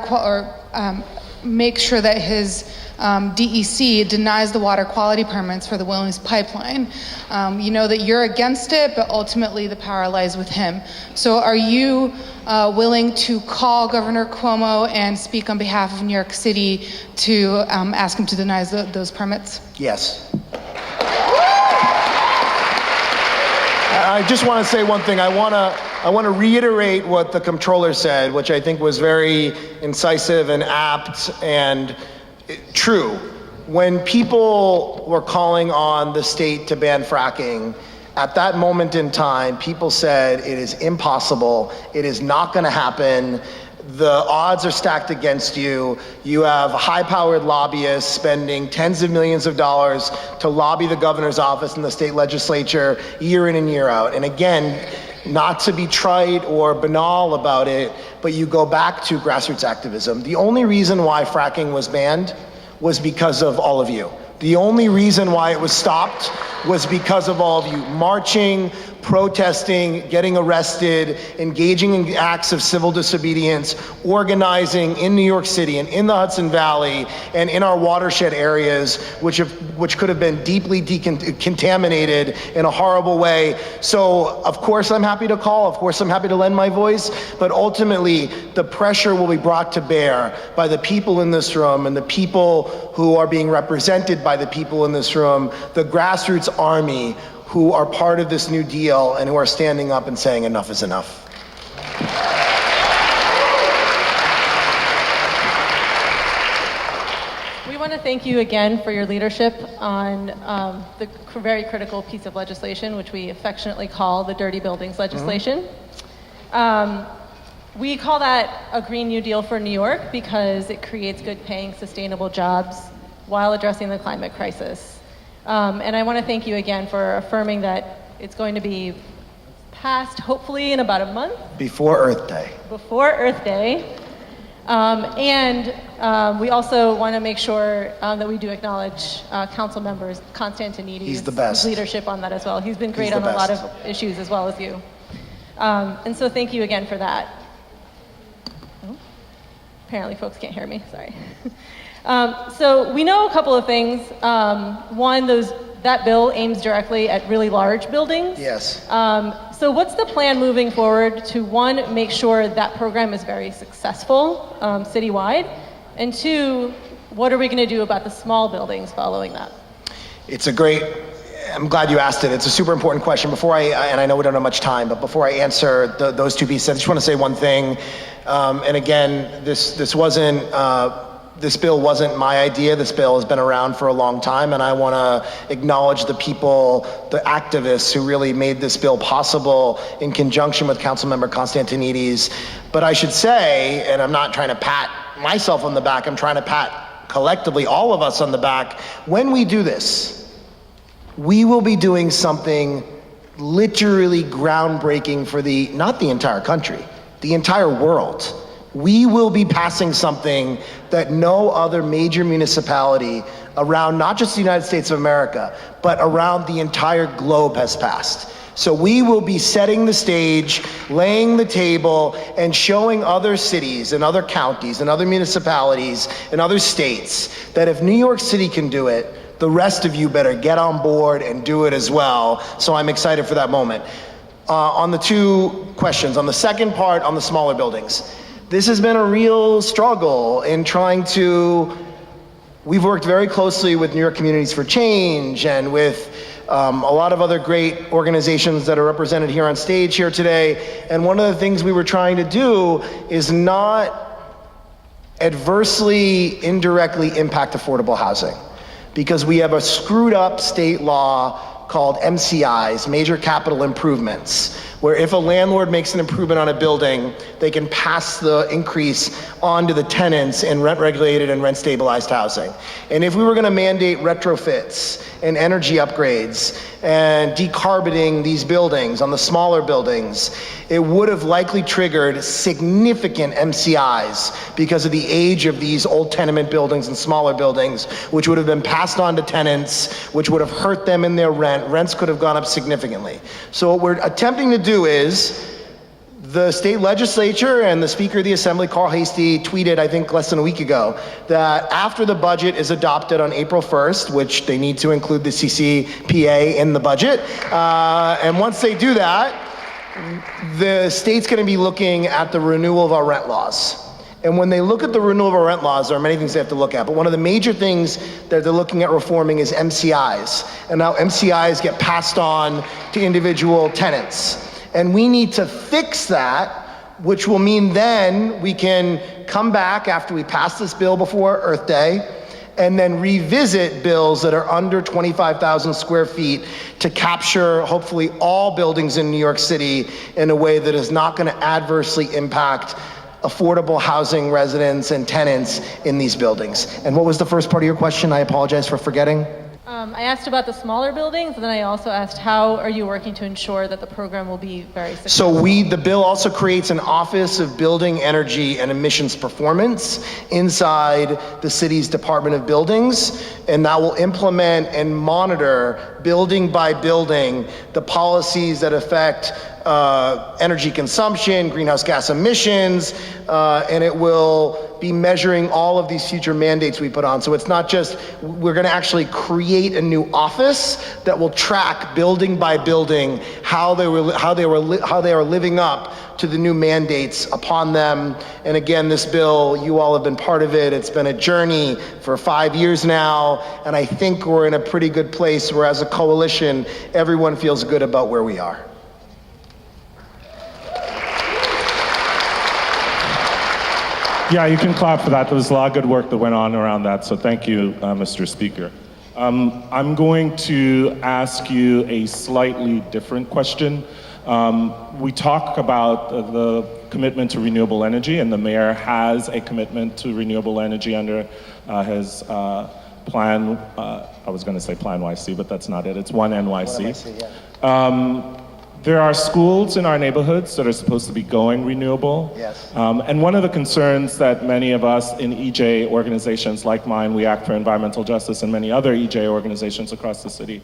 make sure that his DEC denies the water quality permits for the Williams pipeline. You know that you're against it, but ultimately the power lies with him. So are you willing to call Governor Cuomo and speak on behalf of New York City to ask him to deny those permits? Yes. I just want to say one thing. I want to reiterate what the Comptroller said, which I think was very incisive and apt and true. When people were calling on the state to ban fracking, at that moment in time, people said it is impossible, it is not going to happen, The odds are stacked against you. You have high-powered lobbyists spending tens of millions of dollars to lobby the governor's office and the state legislature year in and year out. And again, not to be trite or banal about it, but you go back to grassroots activism. The only reason why fracking was banned was because of all of you. The only reason why it was stopped was because of all of you marching, protesting, getting arrested, engaging in acts of civil disobedience, organizing in New York City and in the Hudson Valley and in our watershed areas, which could have been deeply contaminated in a horrible way. So of course I'm happy to call, of course I'm happy to lend my voice, but ultimately the pressure will be brought to bear by the people in this room and the people who are being represented by the people in this room, the grassroots army who are part of this New Deal and who are standing up and saying enough is enough. We want to thank you again for your leadership on the very critical piece of legislation, which we affectionately call the Dirty Buildings legislation. We call that a Green New Deal for New York because it creates good paying, sustainable jobs while addressing the climate crisis. And I want to thank you again for affirming that it's going to be passed hopefully in about a month. Before Earth Day. Before Earth Day. And we also want to make sure that we do acknowledge Council members Constantinides' the best. leadership on that as well. He's been great He's on the a lot best. of issues as well as you. And so thank you again for that. Oh, apparently folks can't hear me, sorry. So we know a couple of things. One, that bill aims directly at really large buildings. Yes. So what's the plan moving forward to, one, make sure that program is very successful citywide, and two, what are we going to do about the small buildings following that? I'm glad you asked it. It's a super important question. And I know we don't have much time, but before I answer those two pieces, I just want to say one thing. And again, this bill wasn't my idea. This bill has been around for a long time, and I want to acknowledge the people, the activists who really made this bill possible in conjunction with Councilmember Constantinides. But I should say, and I'm not trying to pat myself on the back, I'm trying to pat collectively all of us on the back, when we do this, we will be doing something literally groundbreaking for not the entire country, the entire world. We will be passing something that no other major municipality around not just the United States of America, but around the entire globe has passed. So we will be setting the stage, laying the table, and showing other cities and other counties and other municipalities and other states that if New York City can do it, the rest of you better get on board and do it as well. So I'm excited for that moment. On the two questions, on the second part, on the smaller buildings, this has been a real struggle in we've worked very closely with New York Communities for Change and with a lot of other great organizations that are represented here on stage here today. And one of the things we were trying to do is not adversely, indirectly impact affordable housing, because we have a screwed up state law called MCIs, Major Capital Improvements, where if a landlord makes an improvement on a building, they can pass the increase on to the tenants in rent-regulated and rent-stabilized housing. And if we were gonna mandate retrofits and energy upgrades and decarboning these buildings on the smaller buildings, it would have likely triggered significant MCIs because of the age of these old tenement buildings and smaller buildings, which would have been passed on to tenants, which would have hurt them in their rent. Rents could have gone up significantly. So what we're attempting to do is, the state legislature and the Speaker of the Assembly, Carl Hastie, tweeted, I think less than a week ago, that after the budget is adopted on April 1st, which they need to include the CCPA in the budget, and once they do that, the state's gonna be looking at the renewal of our rent laws. And when they look at the renewal of our rent laws, there are many things they have to look at, but one of the major things that they're looking at reforming is MCIs. And now MCIs get passed on to individual tenants. And we need to fix that, which will mean then we can come back after we pass this bill before Earth Day and then revisit bills that are under 25,000 square feet to capture hopefully all buildings in New York City in a way that is not going to adversely impact affordable housing residents and tenants in these buildings. And what was the first part of your question? I apologize for forgetting. I asked about the smaller buildings, and then I also asked how are you working to ensure that the program will be very successful? So the bill also creates an Office of Building Energy and Emissions Performance inside the city's Department of Buildings, and that will implement and monitor building by building the policies that affect energy consumption, greenhouse gas emissions, and it will be measuring all of these future mandates we put on. So it's not just, we're gonna actually create a new office that will track building by building how they are living up to the new mandates upon them. And again, this bill, you all have been part of it. It's been a journey for 5 years now, and I think we're in a pretty good place where as a coalition, everyone feels good about where we are. Yeah, you can clap for that. There was a lot of good work that went on around that, so thank you, Mr. Speaker. I'm going to ask you a slightly different question. We talk about the commitment to renewable energy, and the mayor has a commitment to renewable energy under his plan. I was going to say Plan YC, but that's not it. It's One NYC. There are schools in our neighborhoods that are supposed to be going renewable. Yes. And one of the concerns that many of us in EJ organizations like mine, We Act for Environmental Justice, and many other EJ organizations across the city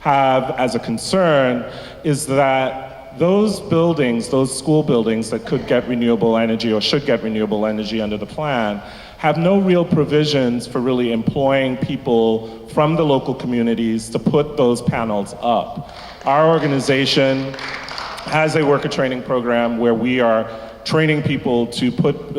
have as a concern is that those buildings, those school buildings that could get renewable energy or should get renewable energy under the plan, have no real provisions for really employing people from the local communities to put those panels up. Our organization has a worker training program where we are training people to put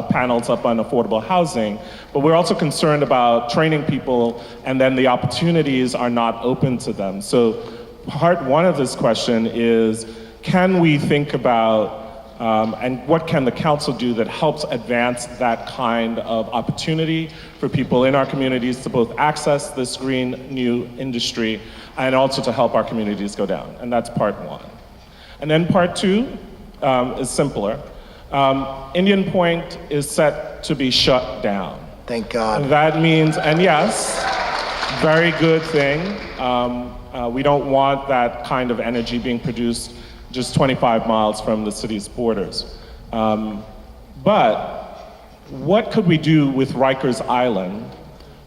panels up on affordable housing, but we're also concerned about training people and then the opportunities are not open to them. So part one of this question is, can we think about and what can the council do that helps advance that kind of opportunity for people in our communities to both access this green new industry and also to help our communities go down? And that's part one. And then part two is simpler. Indian Point is set to be shut down. Thank God. And that means, and yes, very good thing. We don't want that kind of energy being produced just 25 miles from the city's borders. But what could we do with Rikers Island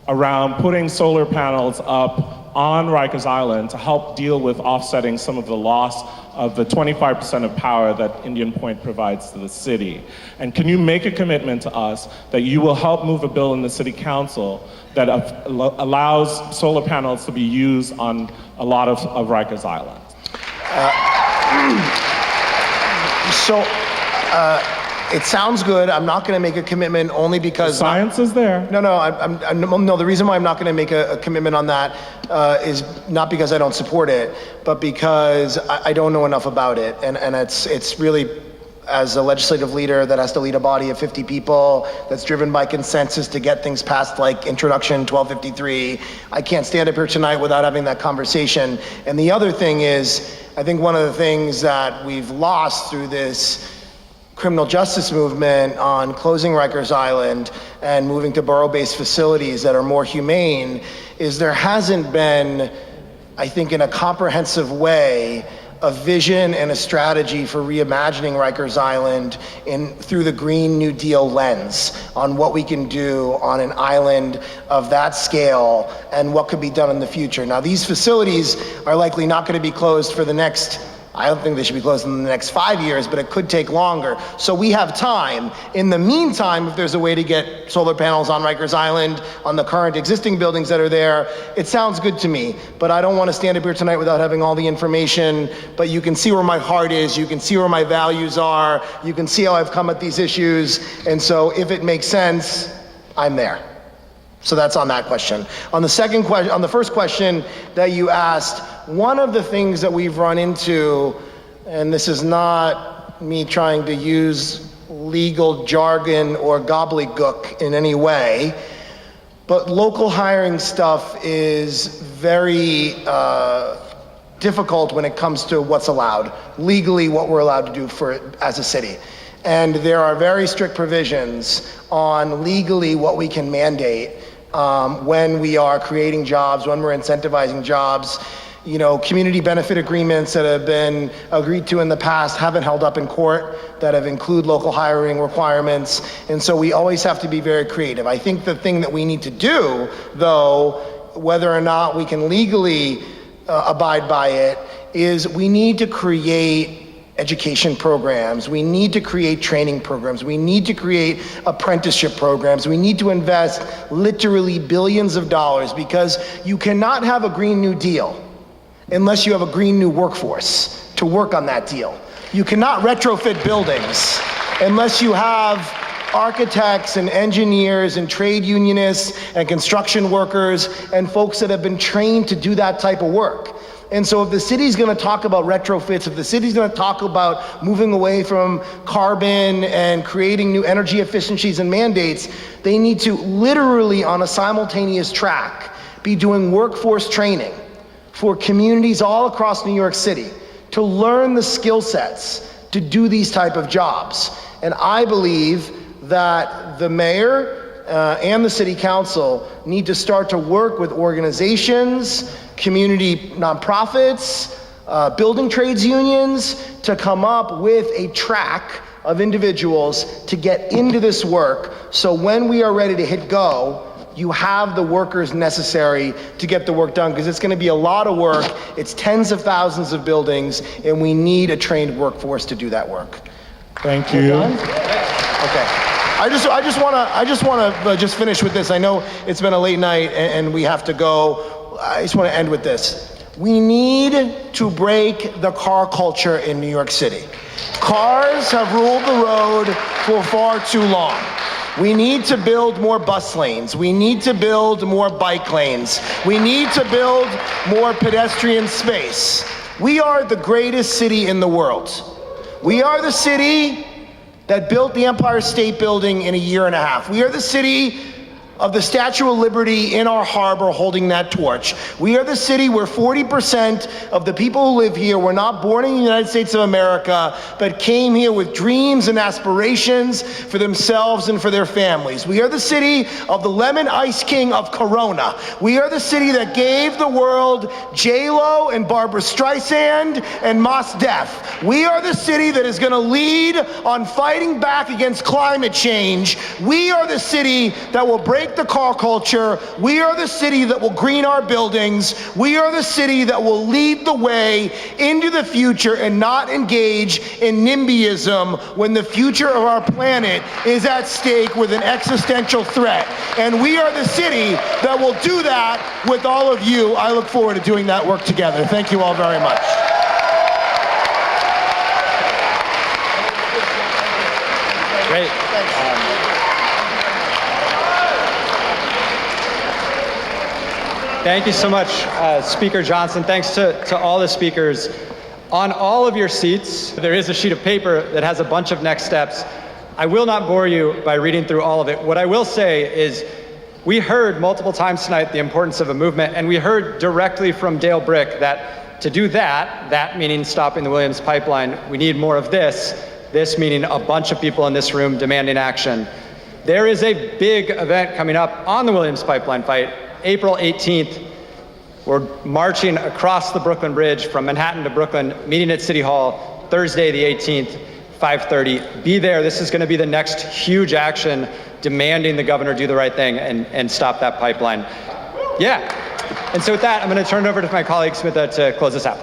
around putting solar panels up on Rikers Island to help deal with offsetting some of the loss of the 25% of power that Indian Point provides to the city? And can you make a commitment to us that you will help move a bill in the city council that allows solar panels to be used on a lot of Rikers Island? It sounds good. I'm not going to make a commitment only because the science is there. No, the reason why I'm not going to make a commitment on that is not because I don't support it, but because I don't know enough about it. And it's really, as a legislative leader that has to lead a body of 50 people, that's driven by consensus to get things passed like Introduction 1253, I can't stand up here tonight without having that conversation. And the other thing is, I think one of the things that we've lost through this criminal justice movement on closing Rikers Island and moving to borough-based facilities that are more humane is there hasn't been, I think, in a comprehensive way, a vision and a strategy for reimagining Rikers Island through the Green New Deal lens on what we can do on an island of that scale and what could be done in the future. Now, these facilities are likely not going to be closed for the next, I don't think they should be closed in the next 5 years, but it could take longer. So we have time. In the meantime, if there's a way to get solar panels on Rikers Island, on the current existing buildings that are there, it sounds good to me. But I don't want to stand up here tonight without having all the information. But you can see where my heart is. You can see where my values are. You can see how I've come at these issues. And so if it makes sense, I'm there. So that's on that question. On the second question, on the first question that you asked, one of the things that we've run into, and this is not me trying to use legal jargon or gobbledygook in any way, but local hiring stuff is very difficult when it comes to what's allowed, legally what we're allowed to do as a city. And there are very strict provisions on legally what we can mandate when we are creating jobs, when we're incentivizing jobs. You know, community benefit agreements that have been agreed to in the past haven't held up in court that have include local hiring requirements. And so we always have to be very creative. I think the thing that we need to do, though, whether or not we can legally abide by it, is we need to create education programs. We need to create training programs. We need to create apprenticeship programs. We need to invest literally billions of dollars, because you cannot have a Green New Deal unless you have a green new workforce to work on that deal. You cannot retrofit buildings unless you have architects and engineers and trade unionists and construction workers and folks that have been trained to do that type of work. And so if the city's gonna talk about retrofits, if the city's gonna talk about moving away from carbon and creating new energy efficiencies and mandates, they need to literally, on a simultaneous track, be doing workforce training for communities all across New York City to learn the skill sets to do these type of jobs. And I believe that the mayor and the city council need to start to work with organizations, community nonprofits, building trades unions, to come up with a track of individuals to get into this work, so when we are ready to hit go, you have the workers necessary to get the work done, because it's going to be a lot of work. It's tens of thousands of buildings, and we need a trained workforce to do that work. Thank you. Okay. I just want to finish with this. I know it's been a late night and we have to go. I just want to end with this. We need to break the car culture in New York City. Cars have ruled the road for far too long. We need to build more bus lanes. We need to build more bike lanes. We need to build more pedestrian space. We are the greatest city in the world. We are the city that built the Empire State Building in a year and a half. We are the city of the Statue of Liberty in our harbor holding that torch. We are the city where 40% of the people who live here were not born in the United States of America, but came here with dreams and aspirations for themselves and for their families. We are the city of the lemon ice king of Corona. We are the city that gave the world J-Lo and Barbara Streisand and Mos Def. We are the city that is gonna lead on fighting back against climate change. We are the city that will break the car culture. We are the city that will green our buildings. We are the city that will lead the way into the future and not engage in NIMBYism when the future of our planet is at stake with an existential threat. And we are the city that will do that with all of you. I look forward to doing that work together. Thank you all very much. Great. Thank you so much, Speaker Johnson. Thanks to all the speakers. On all of your seats, there is a sheet of paper that has a bunch of next steps. I will not bore you by reading through all of it. What I will say is, we heard multiple times tonight the importance of a movement, and we heard directly from Dale Bryk that to do that meaning stopping the Williams pipeline, we need more of this meaning a bunch of people in this room demanding action. There is a big event coming up on the Williams pipeline fight. April 18th, we're marching across the Brooklyn Bridge from Manhattan to Brooklyn, meeting at City Hall, Thursday the 18th, 5:30. Be there. This is going to be the next huge action demanding the governor do the right thing and stop that pipeline. Yeah. And so with that, I'm going to turn it over to my colleague Smitha to close this out.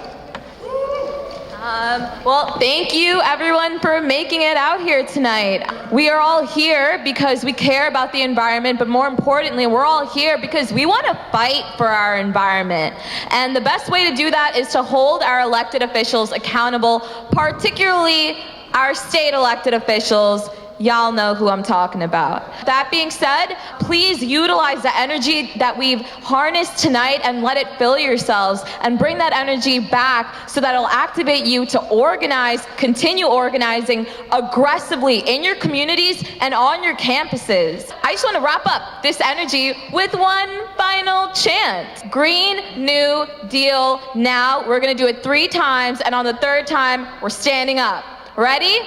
Well, thank you everyone for making it out here tonight. We are all here because we care about the environment, but more importantly, we're all here because we want to fight for our environment. And the best way to do that is to hold our elected officials accountable, particularly our state elected officials. Y'all know who I'm talking about. That being said, please utilize the energy that we've harnessed tonight and let it fill yourselves, and bring that energy back so that it'll activate you to organize, continue organizing aggressively in your communities and on your campuses. I just want to wrap up this energy with one final chant. Green New Deal now. We're going to do it 3 times, and on the 3rd time, we're standing up. Ready?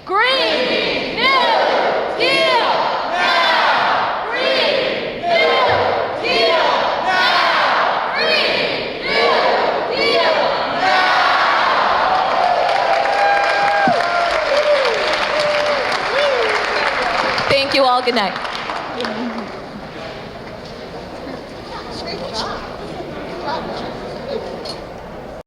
Green New Deal now! Green New Deal now! Green New Deal now! Thank you all. Good night.